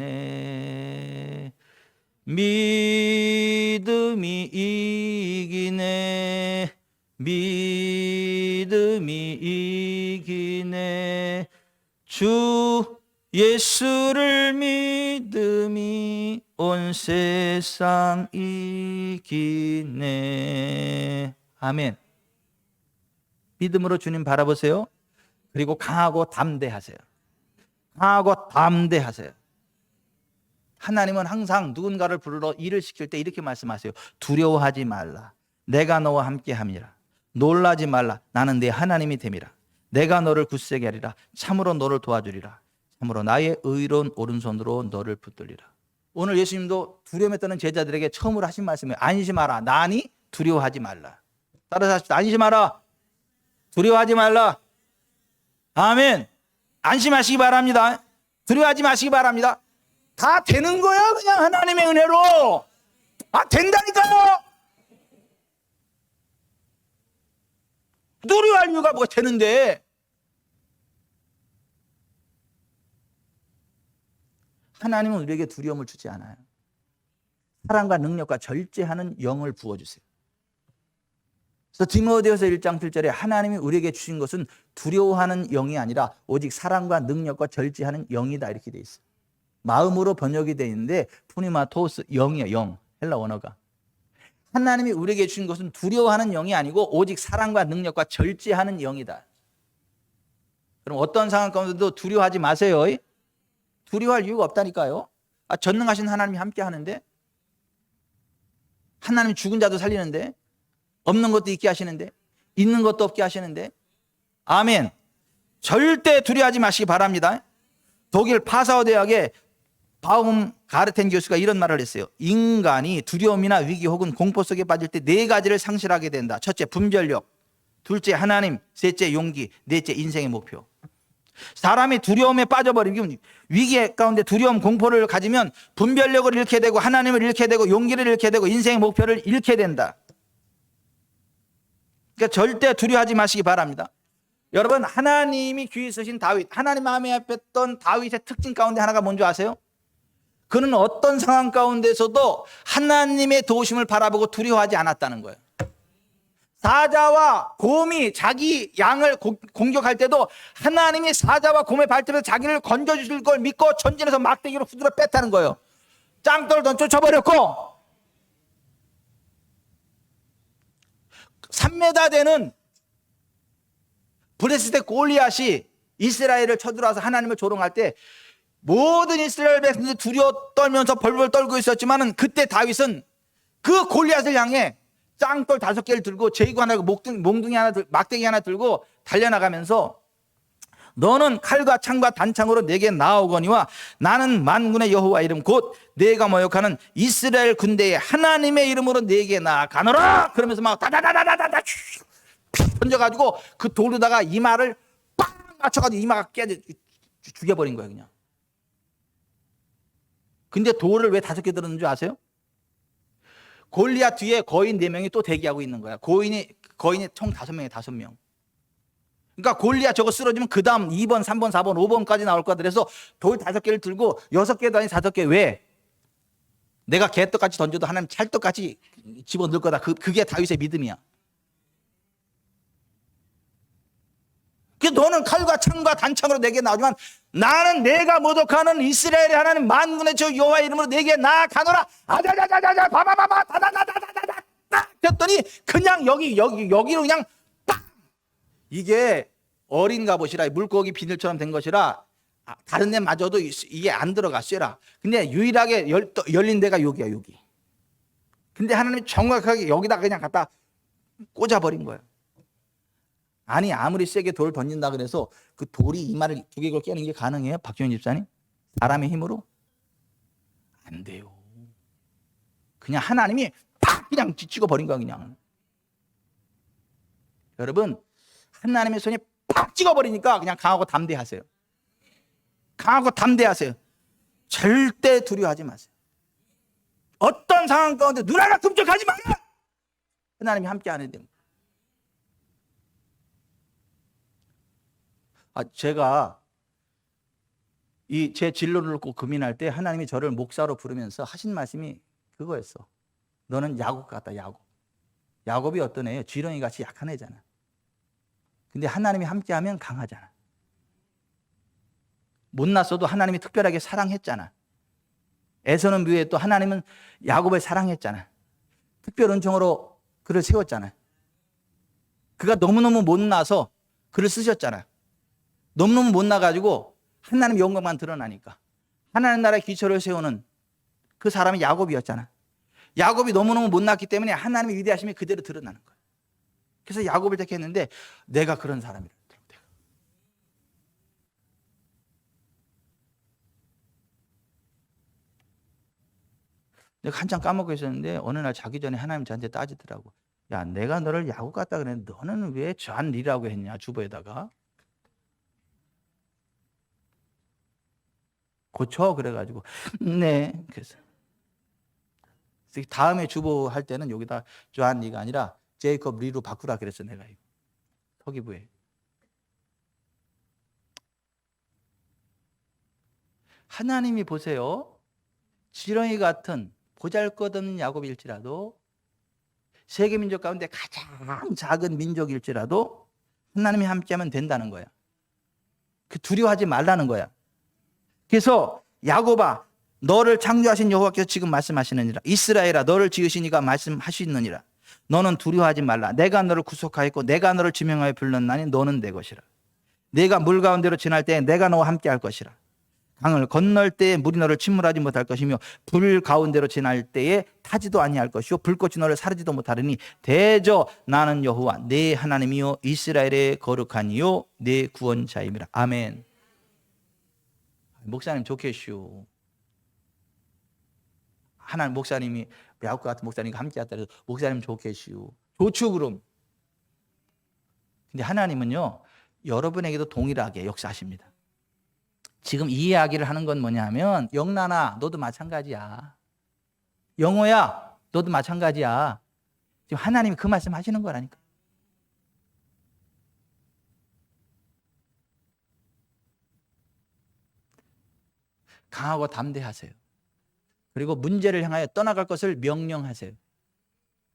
믿음이 이기네. 믿음이 이기네. 주 예수를 믿음이 온 세상 이기네. 아멘. 믿음으로 주님 바라보세요. 그리고 강하고 담대하세요. 강하고 담대하세요. 하나님은 항상 누군가를 불러 일을 시킬 때 이렇게 말씀하세요. 두려워하지 말라. 내가 너와 함께 함이라. 놀라지 말라. 나는 네 하나님이 됨이라. 내가 너를 굳세게 하리라. 참으로 너를 도와주리라. 참으로 나의 의로운 오른손으로 너를 붙들리라. 오늘 예수님도 두려움에 떠는 제자들에게 처음으로 하신 말씀이에요. 안심하라. 나니 두려워하지 말라. 따라서 하십시다. 안심하라. 두려워하지 말라. 아멘. 안심하시기 바랍니다. 두려워하지 마시기 바랍니다. 다 되는 거야, 그냥 하나님의 은혜로. 된다니까요. 두려워할 이유가 뭐가 되는데. 하나님은 우리에게 두려움을 주지 않아요. 사랑과 능력과 절제하는 영을 부어주세요. 그래서 디모데후서 1장 7절에 하나님이 우리에게 주신 것은 두려워하는 영이 아니라 오직 사랑과 능력과 절제하는 영이다, 이렇게 돼 있어요. 마음으로 번역이 되어 있는데 푸니마토스, 영이에요. 영, 헬라 원어가. 하나님이 우리에게 주신 것은 두려워하는 영이 아니고 오직 사랑과 능력과 절제하는 영이다. 그럼 어떤 상황 가운데도 두려워하지 마세요. 두려워할 이유가 없다니까요. 전능하신 하나님이 함께 하는데, 하나님이 죽은 자도 살리는데, 없는 것도 있게 하시는데, 있는 것도 없게 하시는데. 아멘. 절대 두려워하지 마시기 바랍니다. 독일 파사오 대학의 바움 가르텐 교수가 이런 말을 했어요. 인간이 두려움이나 위기 혹은 공포 속에 빠질 때 네 가지를 상실하게 된다. 첫째, 분별력. 둘째, 하나님. 셋째, 용기. 넷째, 인생의 목표. 사람이 두려움에 빠져버리면, 위기 가운데 두려움, 공포를 가지면 분별력을 잃게 되고 하나님을 잃게 되고 용기를 잃게 되고 인생의 목표를 잃게 된다. 그러니까 절대 두려워하지 마시기 바랍니다. 여러분, 하나님이 귀히 쓰신 다윗, 하나님 마음에 합했던 다윗의 특징 가운데 하나가 뭔지 아세요? 그는 어떤 상황 가운데서도 하나님의 도우심을 바라보고 두려워하지 않았다는 거예요. 사자와 곰이 자기 양을 공격할 때도 하나님이 사자와 곰의 발톱에서 자기를 건져주실 걸 믿고 전진해서 막대기로 후드려 뺐다는 거예요. 짱돌 던 쫓아버렸고, 3m 되는 블레셋의 골리앗이 이스라엘을 쳐들어와서 하나님을 조롱할 때 모든 이스라엘 백성들이 두려워 떨면서 벌벌 떨고 있었지만은 그때 다윗은 그 골리앗을 향해 짱돌 5개를 들고 제이구 하나, 몽둥이 하나, 막대기 하나 들고 달려나가면서 너는 칼과 창과 단창으로 내게 나아오거니와 나는 만군의 여호와 이름 곧 내가 모욕하는 이스라엘 군대의 하나님의 이름으로 내게 나아가노라. 그러면서 막 다다다다다다 던져가지고 그 돌에다가 이마를 빵 맞춰가지고 이마가 깨져 죽여버린 거예요, 그냥. 근데 돌을 왜 5개 들었는 줄 아세요? 골리앗 뒤에 거인 4명이 또 대기하고 있는 거야. 거인이 총 5명이에요, 5명. 그러니까 골리앗 저거 쓰러지면 그 다음 2번, 3번, 4번, 5번까지 나올 거다. 그래서 돌 5개를 들고 6개도 아닌 5개. 왜? 내가 개떡같이 던져도 하나님 찰떡같이 집어넣을 거다. 그게 다윗의 믿음이야. 너는 칼과 창과 단창으로 내게 나오지만 나는 내가 모독하는 이스라엘의 하나님 만군의 저 여호와의 이름으로 내게 나아가노라. 아자자자자자 바바바바 다다다다다다다 딱 했더니 그냥 여기로 그냥 딱. 이게 어린 갑옷이라 물고기 비늘처럼 된 것이라 다른 데 맞아도 이게 안 들어가 쇠라. 근데 유일하게 열린 데가 여기야, 여기. 근데 하나님이 정확하게 여기다 그냥 갖다 꽂아버린 거예요. 아니, 아무리 세게 돌을 던진다 그래서 그 돌이 이마를 2개 깨는 게 가능해요? 박정현 집사님? 사람의 힘으로? 안 돼요. 그냥 하나님이 팍 그냥 찍어버린 거야, 그냥. 여러분, 하나님의 손이 팍 찍어버리니까 그냥 강하고 담대하세요. 강하고 담대하세요. 절대 두려워하지 마세요. 어떤 상황 가운데 눈 하나 끔찍하지 마라. 하나님이 함께 안 해도 제가 이 제 진로를 놓고 고민할 때 하나님이 저를 목사로 부르면서 하신 말씀이 그거였어. 너는 야곱 같다, 야곱. 야곱이 어떤 애예요? 지렁이 같이 약한 애잖아. 근데 하나님이 함께하면 강하잖아. 못났어도 하나님이 특별하게 사랑했잖아. 에서는 묘에 또 하나님은 야곱을 사랑했잖아. 특별 은총으로 그를 세웠잖아. 그가 너무너무 못나서 그를 쓰셨잖아. 너무너무 못나가지고 하나님 영광만 드러나니까 하나님 나라의 기초를 세우는 그 사람이 야곱이었잖아. 야곱이 너무너무 못났기 때문에 하나님의 위대하심이 그대로 드러나는 거야. 그래서 야곱을 택했는데 내가 그런 사람이라. 내가 한참 까먹고 있었는데 어느 날 자기 전에 하나님 저한테 따지더라고. 야, 내가 너를 야곱 같다 그랬는데 너는 왜 저한 일이라고 했냐, 주보에다가. 고쳐 그래가지고 네. 그래서 다음에 주보 할 때는 여기다 조한 리가 아니라 제이콥 리로 바꾸라 그랬어. 내가 이거 서기부에. 하나님이 보세요. 지렁이 같은 보잘것없는 야곱일지라도 세계 민족 가운데 가장 작은 민족일지라도 하나님이 함께하면 된다는 거야. 그 두려워하지 말라는 거야. 그래서 야곱아, 너를 창조하신 여호와께서 지금 말씀하시느니라. 이스라엘아, 너를 지으신 이가 말씀하시느니라. 너는 두려워하지 말라. 내가 너를 구속하였고 내가 너를 지명하여 불렀나니 너는 내 것이라. 내가 물 가운데로 지날 때에 내가 너와 함께 할 것이라. 강을 건널 때에 물이 너를 침몰하지 못할 것이며 불 가운데로 지날 때에 타지도 아니할 것이요 불꽃이 너를 사르지도 못하리니 대저 나는 여호와 내 하나님이요 이스라엘의 거룩한 이요 내 구원자임이라. 아멘. 목사님 좋겠슈. 하나님 목사님이 야곱 같은 목사님과 함께 했다 해서 목사님 좋겠슈. 좋죠 그럼. 근데 하나님은요 여러분에게도 동일하게 역사하십니다. 지금 이 이야기를 하는 건 뭐냐면 영란아 너도 마찬가지야. 영호야 너도 마찬가지야. 지금 하나님이 그 말씀 하시는 거라니까. 강하고 담대하세요. 그리고 문제를 향하여 떠나갈 것을 명령하세요.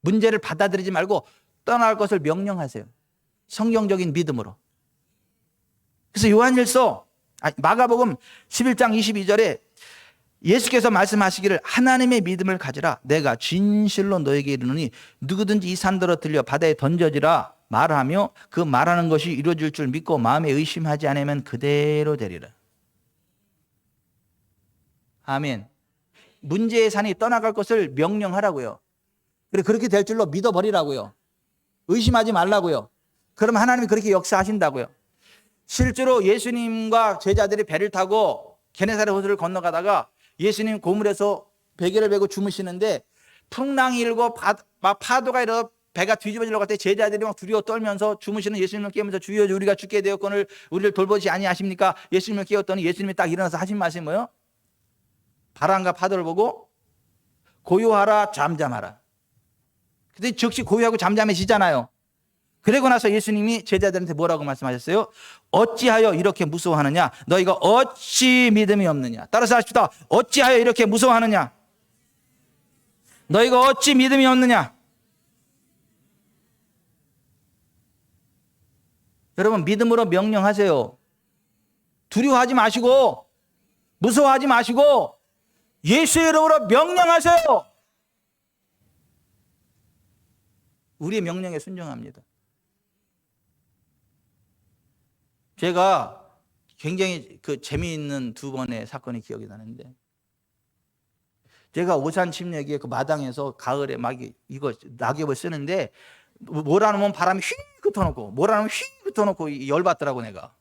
문제를 받아들이지 말고 떠나갈 것을 명령하세요. 성경적인 믿음으로. 그래서 마가복음 11장 22절에 예수께서 말씀하시기를 하나님의 믿음을 가지라. 내가 진실로 너에게 이르노니 누구든지 이 산더러 들려 바다에 던져지라 말하며 그 말하는 것이 이루어질 줄 믿고 마음에 의심하지 않으면 그대로 되리라. 아멘. 문제의 산이 떠나갈 것을 명령하라고요. 그렇게 될 줄로 믿어버리라고요. 의심하지 말라고요. 그럼 하나님이 그렇게 역사하신다고요. 실제로 예수님과 제자들이 배를 타고 게네사렛 호수를 건너가다가 예수님 고물에서 베개를 베고 주무시는데 풍랑이 일고 파도가 일어 배가 뒤집어지려고 할 때 제자들이 막 두려워 떨면서 주무시는 예수님을 깨우면서 주여 우리가 죽게 되었거늘 우리를 돌보지 아니하십니까? 예수님을 깨웠더니 예수님이 딱 일어나서 하신 말씀이 뭐예요? 바람과 파도를 보고 고요하라 잠잠하라. 근데 즉시 고요하고 잠잠해지잖아요. 그러고 나서 예수님이 제자들한테 뭐라고 말씀하셨어요? 어찌하여 이렇게 무서워하느냐? 너희가 어찌 믿음이 없느냐? 따라서 하십시다. 어찌하여 이렇게 무서워하느냐? 너희가 어찌 믿음이 없느냐? 여러분 믿음으로 명령하세요. 두려워하지 마시고 무서워하지 마시고 예수의 이름으로 명령하세요. 우리의 명령에 순종합니다. 제가 굉장히 재미있는 두 번의 사건이 기억이 나는데 제가 오산 침례기에 그 마당에서 가을에 막 이거 낙엽을 쓰는데 몰아놓으면 바람이 휙 흩어놓고 몰아놓으면 휙 흩어놓고 열받더라고 내가.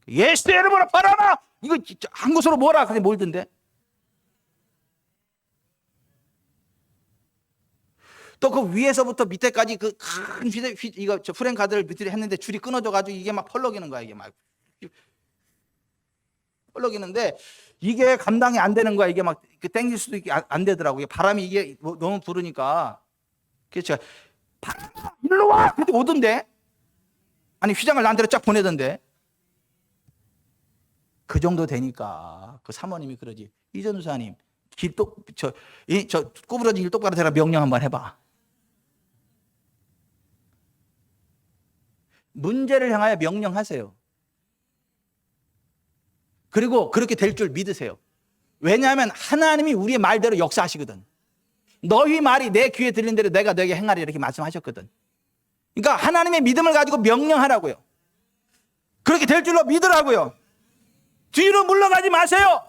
예수의 이름으로 바람아! 이거 한 곳으로 몰아. 근데 몰던데. 또 그 위에서부터 밑에까지 그 큰 이거 프랭카드를 밑으로 했는데 줄이 끊어져가지고 이게 막 펄럭이는 거야. 이게 막 펄럭이는데 이게 감당이 안 되는 거야. 이게 막 땡길 수도 있게 안 되더라고요. 바람이 이게 너무 부르니까. 그래서 제가 바람아 일로 와! 근데 오던데. 아니 휘장을 나한테로 쫙 보내던데. 그 정도 되니까 그 사모님이 그러지. 이 전도사님 저 구부러진 길 똑바로 대라 명령 한번 해봐. 문제를 향하여 명령하세요. 그리고 그렇게 될 줄 믿으세요. 왜냐하면 하나님이 우리의 말대로 역사하시거든. 너희 말이 내 귀에 들린 대로 내가 너에게 행하리 이렇게 말씀하셨거든. 그러니까 하나님의 믿음을 가지고 명령하라고요. 그렇게 될 줄로 믿으라고요. 뒤로 물러가지 마세요.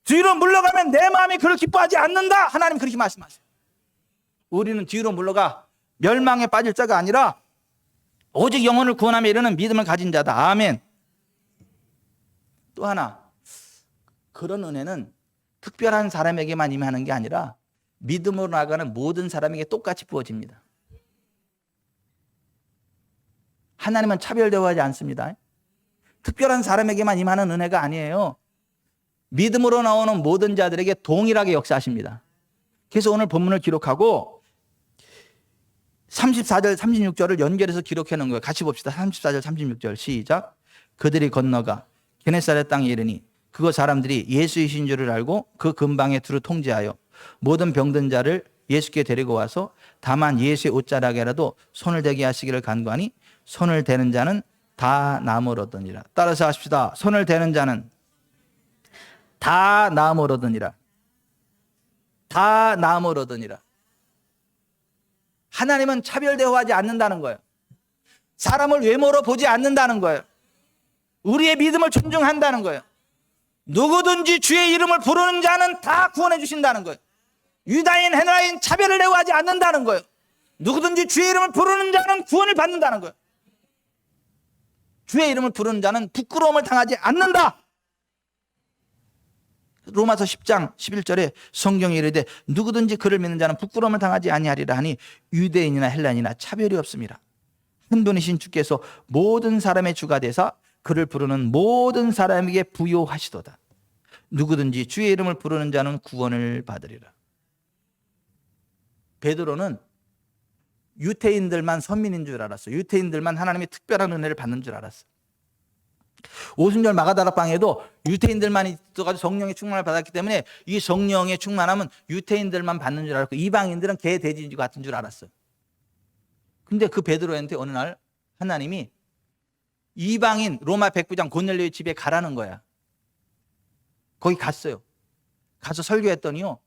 뒤로 물러가면 내 마음이 그를 기뻐하지 않는다. 하나님 그렇게 말씀하세요. 우리는 뒤로 물러가 멸망에 빠질 자가 아니라 오직 영혼을 구원함에 이르는 믿음을 가진 자다. 아멘. 또 하나, 그런 은혜는 특별한 사람에게만 임하는 게 아니라 믿음으로 나아가는 모든 사람에게 똑같이 부어집니다. 하나님은 차별대우하지 않습니다. 특별한 사람에게만 임하는 은혜가 아니에요. 믿음으로 나오는 모든 자들에게 동일하게 역사하십니다. 그래서 오늘 본문을 기록하고 34절 36절을 연결해서 기록해 놓은 거예요. 같이 봅시다. 34절 36절 시작. 그들이 건너가 게네사렛 땅에 이르니 그곳 사람들이 예수이신 줄을 알고 그 근방에 두루 통제하여 모든 병든 자를 예수께 데리고 와서 다만 예수의 옷자락에라도 손을 대게 하시기를 간구하니 손을 대는 자는 다 나음을 얻으니라. 따라서 하십시다. 손을 대는 자는 다 나음을 얻으니라. 다 나음을 얻으니라. 하나님은 차별 대우하지 않는다는 거예요. 사람을 외모로 보지 않는다는 거예요. 우리의 믿음을 존중한다는 거예요. 누구든지 주의 이름을 부르는 자는 다 구원해 주신다는 거예요. 유다인, 헬라인 차별을 대우하지 않는다는 거예요. 누구든지 주의 이름을 부르는 자는 구원을 받는다는 거예요. 주의 이름을 부르는 자는 부끄러움을 당하지 않는다. 로마서 10장 11절에 성경이 이르되 누구든지 그를 믿는 자는 부끄러움을 당하지 아니하리라 하니 유대인이나 헬라인이나 차별이 없습니다. 한 분이신 주께서 모든 사람의 주가 되사 그를 부르는 모든 사람에게 부요하시도다. 누구든지 주의 이름을 부르는 자는 구원을 받으리라. 베드로는 유태인들만 선민인 줄 알았어. 유태인들만 하나님의 특별한 은혜를 받는 줄 알았어. 오순절 마가다락방에도 유태인들만 있어가지고 성령의 충만을 받았기 때문에 이 성령의 충만함은 유태인들만 받는 줄 알았고 이방인들은 개 돼지 같은 줄 알았어. 근데 그 베드로한테 어느 날 하나님이 이방인 로마 백부장 고넬료의 집에 가라는 거야. 거기 갔어요. 가서 설교했더니요,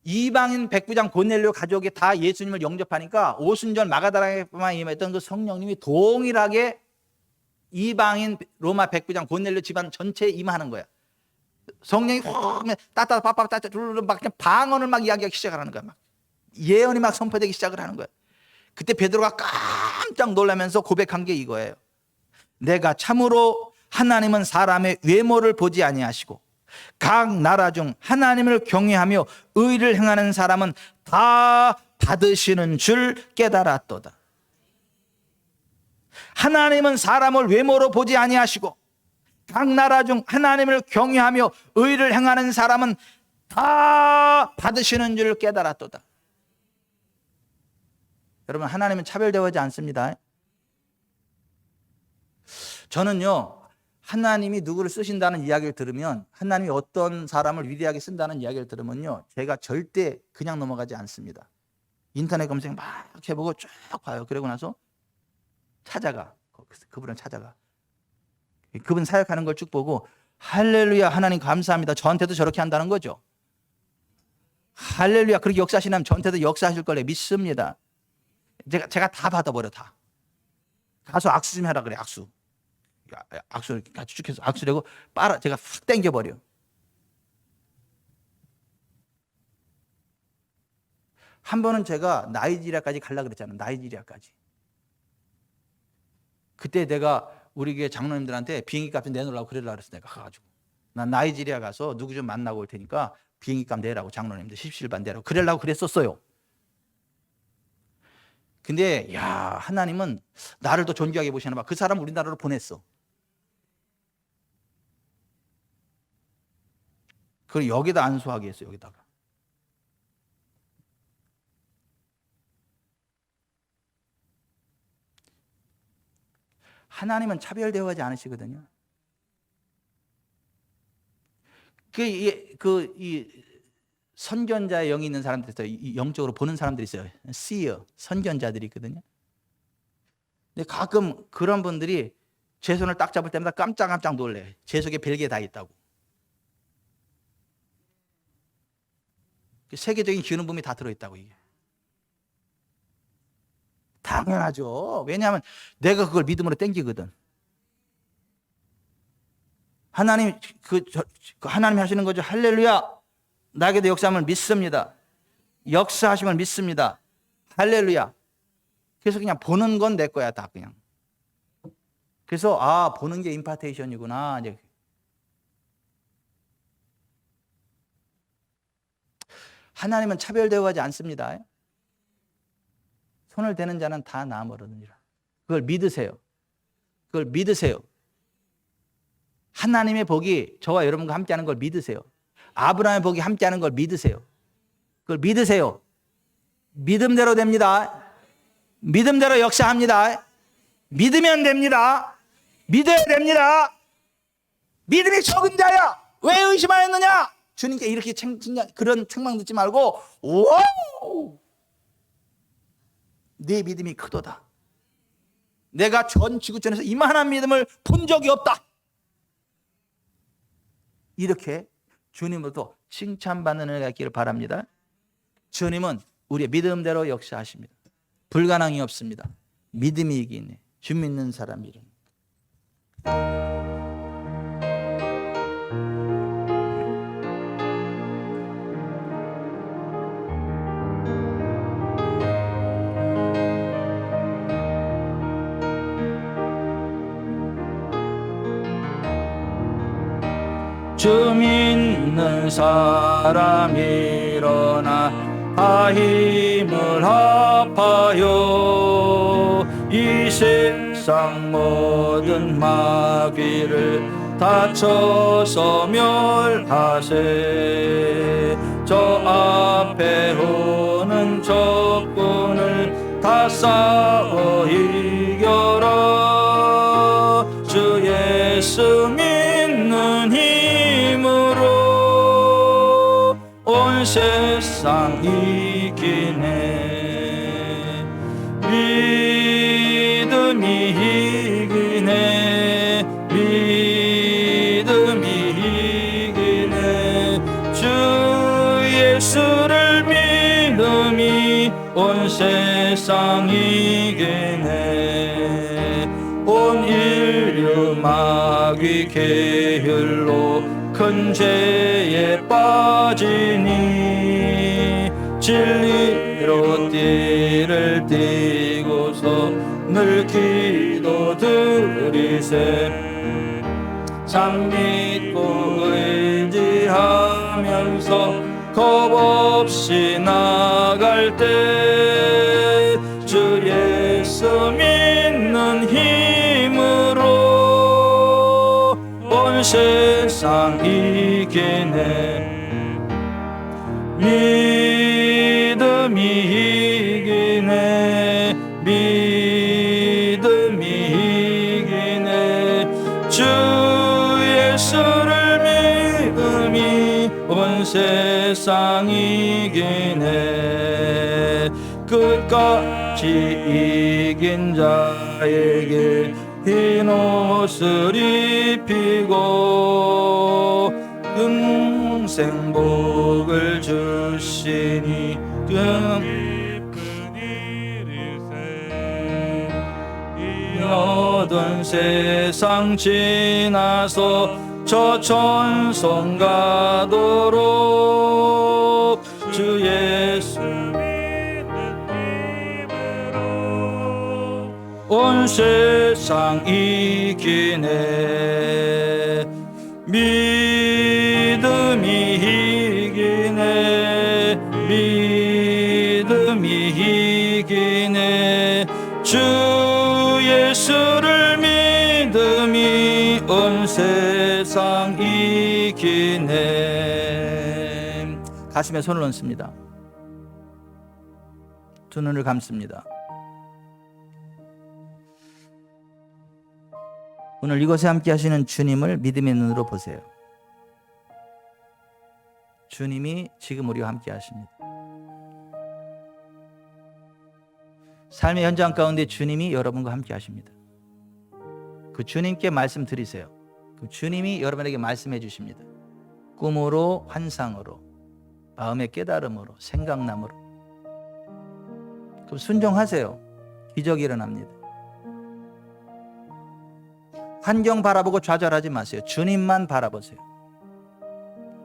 이방인 백부장 고넬료 가족이 다 예수님을 영접하니까 오순절 마가다락방에 임했던 그 성령님이 동일하게 이방인 로마 백부장 고넬료 집안 전체에 임하는 거야. 성령이 확 따따 빠빠 따따 막 그냥 방언을 막 이야기하기 시작하는 거야. 막 예언이 막 선포되기 시작을 하는 거야. 그때 베드로가 깜짝 놀라면서 고백한 게 이거예요. 내가 참으로 하나님은 사람의 외모를 보지 아니하시고 각 나라 중 하나님을 경외하며 의를 행하는 사람은 다 받으시는 줄 깨달았도다. 하나님은 사람을 외모로 보지 아니하시고 각 나라 중 하나님을 경외하며 의를 행하는 사람은 다 받으시는 줄 깨달았도다. 여러분, 하나님은 차별대우하지 않습니다. 저는요, 하나님이 누구를 쓰신다는 이야기를 들으면, 하나님이 어떤 사람을 위대하게 쓴다는 이야기를 들으면요, 제가 절대 그냥 넘어가지 않습니다. 인터넷 검색 막 해보고 쭉 봐요. 그러고 나서 찾아가. 그분을 찾아가. 그분 사역하는 걸 쭉 보고 할렐루야, 하나님 감사합니다. 저한테도 저렇게 한다는 거죠. 할렐루야, 그렇게 역사하시면 저한테도 역사하실 걸 믿습니다. 제가 다 받아버려. 다 가서 악수 좀 해라 그래. 악수 같이 쭉 해서 악수하고 제가 훅 당겨버려. 한 번은 제가 나이지리아까지 가려고 그랬잖아요. 나이지리아까지. 그때 내가 우리 교회 장로님들한테 비행기 값 내놓으라고 그러려고 그랬어. 내가 가가지고 난 나이지리아 가서 누구 좀 만나고 올 테니까 비행기 값 내라고, 장로님들 십시일반 내라고 그러려고 그랬었어요. 근데 야, 하나님은 나를 더 존귀하게 보시나 봐. 그 사람 우리나라로 보냈어. 그리고 여기다 안수하게 했어요. 여기다가. 하나님은 차별 대우하지 않으시거든요. 이 선견자의 영이 있는 사람들이 있어요. 영적으로 보는 사람들이 있어요. seer, 선견자들이 있거든요. 근데 가끔 그런 분들이 제 손을 딱 잡을 때마다 깜짝깜짝 놀래요. 제 속에 별게 다 있다고. 세계적인 기운음품이 다 들어있다고. 이게 당연하죠. 왜냐하면 내가 그걸 믿음으로 땡기거든. 하나님 하나님 하시는 거죠. 할렐루야. 나에게도 역사함을 믿습니다. 역사하심을 믿습니다. 할렐루야. 그래서 그냥 보는 건 내 거야, 다 그냥. 그래서 보는 게 임파테이션이구나. 이제 하나님은 차별 대우하지 않습니다. 손을 대는 자는 다 나음 얻으리라. 그걸 믿으세요. 그걸 믿으세요. 하나님의 복이 저와 여러분과 함께하는 걸 믿으세요. 아브라함의 복이 함께하는 걸 믿으세요. 그걸 믿으세요. 믿음대로 됩니다. 믿음대로 역사합니다. 믿으면 됩니다. 믿어야 됩니다. 믿음이 적은 자야 왜 의심하였느냐? 주님께 이렇게 그런 책망 듣지 말고 와우! 네 믿음이 크도다. 내가 전 지구촌에서 이만한 믿음을 본 적이 없다. 이렇게 주님으로부터 칭찬받는 은혜가 있기를 바랍니다. 주님은 우리의 믿음대로 역사하십니다. 불가능이 없습니다. 믿음이 이기네. 주 믿는 사람 이름. 주 믿는 사람 일어나 힘을 합하여 이 세상 모든 마귀를 다쳐서 멸하세. 저 앞에 오는 적군을 다 싸워 이겨라. 주 예수 믿는 힘으로 온 세상 이기네. 믿음이 이기네. 믿음이 이기네. 주 예수를 믿음이 온 세상 이기네. 온 인류 마귀 계율로 큰 죄에 빠지니 진리로 띠를 띠고서 늘 기도드리세. 참 믿고 의지하면서 겁없이 나갈 때 주 예수 믿는 힘으로 온 세상 이기네. 믿음이 이기네. 믿음이 이기네. 주 예수를 믿음이 온 세상 이기네. 끝까지 이긴 자에게 흰 옷을 입히고 영생 복을 주시니 어두운 세상 지나서 저 천성 가도록 주 예수 온 세상 이기네. 믿음이 이기네. 믿음이 이기네. 주 예수를 믿음이 온 세상 이기네. 가슴에 손을 얹습니다. 두 눈을 감습니다. 오늘 이곳에 함께 하시는 주님을 믿음의 눈으로 보세요. 주님이 지금 우리와 함께 하십니다. 삶의 현장 가운데 주님이 여러분과 함께 하십니다. 그 주님께 말씀 드리세요. 그 주님이 여러분에게 말씀해 주십니다. 꿈으로, 환상으로, 마음의 깨달음으로, 생각남으로. 그럼 순종하세요. 기적이 일어납니다. 환경 바라보고 좌절하지 마세요. 주님만 바라보세요.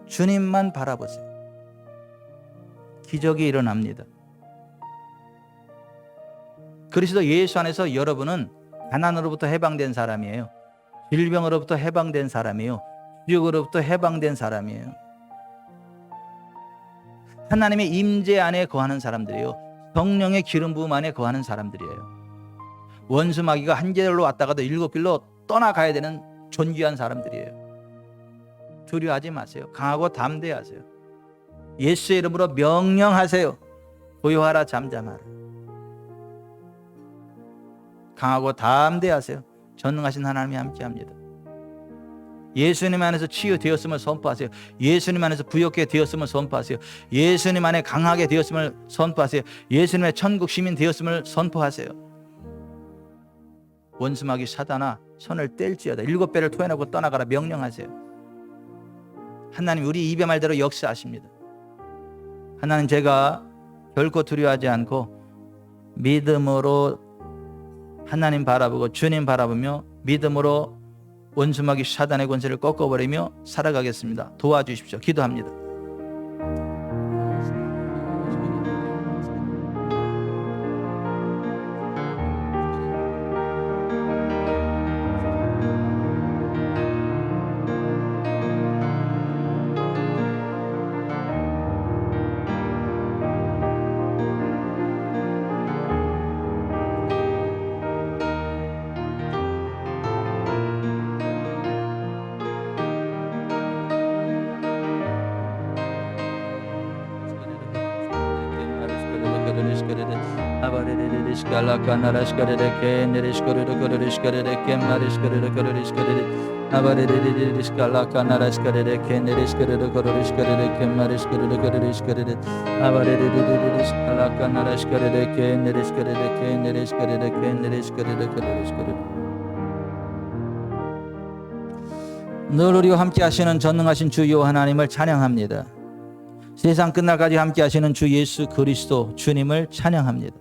주님만 바라보세요. 기적이 일어납니다. 그리스도 예수 안에서 여러분은 가난으로부터 해방된 사람이에요. 질병으로부터 해방된 사람이에요. 지옥으로부터 해방된 사람이에요. 하나님의 임재 안에 거하는 사람들이에요. 성령의 기름 부음 안에 거하는 사람들이에요. 원수 마귀가 한 길로 왔다가도 일곱 길로 떠나가야 되는 존귀한 사람들이에요. 두려워하지 마세요. 강하고 담대하세요. 예수의 이름으로 명령하세요. 고요하라, 잠잠하라. 강하고 담대하세요. 전능하신 하나님이 함께합니다. 예수님 안에서 치유되었음을 선포하세요. 예수님 안에서 부욕게 되었음을 선포하세요. 예수님 안에 강하게 되었음을 선포하세요. 예수님의 천국 시민 되었음을 선포하세요. 원수마귀 사단아, 손을 뗄지어다. 7배를 토해내고 떠나가라 명령하세요. 하나님 우리 입의 말대로 역사하십니다. 하나님, 제가 결코 두려워하지 않고 믿음으로 하나님 바라보고 주님 바라보며 믿음으로 원수마귀 사단의 권세를 꺾어버리며 살아가겠습니다. 도와주십시오. 기도합니다. 늘 우리와 함께 하시는 전능하신 주 여호와 하나님을 찬양합니다. 세상 끝날까지 함께 하시는 주 예수 그리스도 주님을 찬양합니다.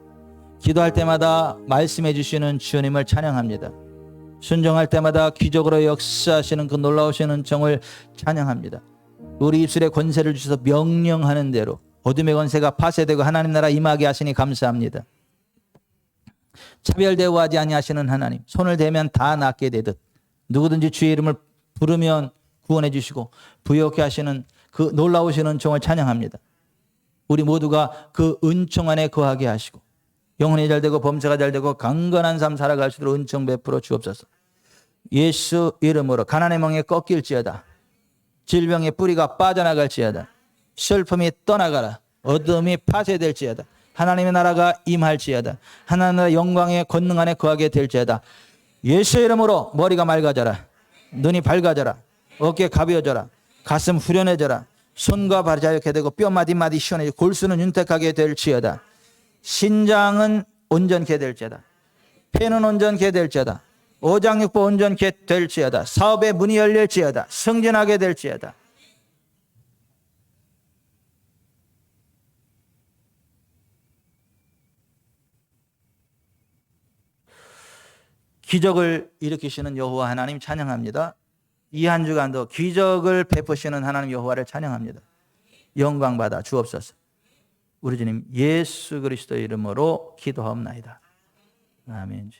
기도할 때마다 말씀해 주시는 주님을 찬양합니다. 순종할 때마다 기적으로 역사하시는 그 놀라우신 은총을 찬양합니다. 우리 입술에 권세를 주셔서 명령하는 대로 어둠의 권세가 파쇄되고 하나님 나라 임하게 하시니 감사합니다. 차별 대우하지 아니하시는 하나님, 손을 대면 다 낫게 되듯 누구든지 주의 이름을 부르면 구원해 주시고 부욕케 하시는 그 놀라우신 은총을 찬양합니다. 우리 모두가 그 은총 안에 거하게 하시고 영혼이 잘되고 범사가 잘되고 강건한 삶 살아갈 수 있도록 은총 베풀어 주옵소서. 예수 이름으로 가난의 멍에 꺾일지어다. 질병의 뿌리가 빠져나갈지어다. 슬픔이 떠나가라. 어둠이 파쇄될지어다. 하나님의 나라가 임할지어다. 하나님의 나라 영광의 권능 안에 거하게 될지어다. 예수 이름으로 머리가 맑아져라. 눈이 밝아져라. 어깨 가벼워져라. 가슴 후련해져라. 손과 발이 자유케 되고 뼈 마디마디 시원해지고 골수는 윤택하게 될지어다. 신장은 온전케 될지어다. 폐는 온전케 될지어다. 오장육부 온전케 될지어다. 사업의 문이 열릴지어다. 승진하게 될지어다. 기적을 일으키시는 여호와 하나님 찬양합니다. 이 한 주간도 기적을 베푸시는 하나님 여호와를 찬양합니다. 영광 받아 주옵소서. 우리 주님 예수 그리스도의 이름으로 기도하옵나이다. 아멘.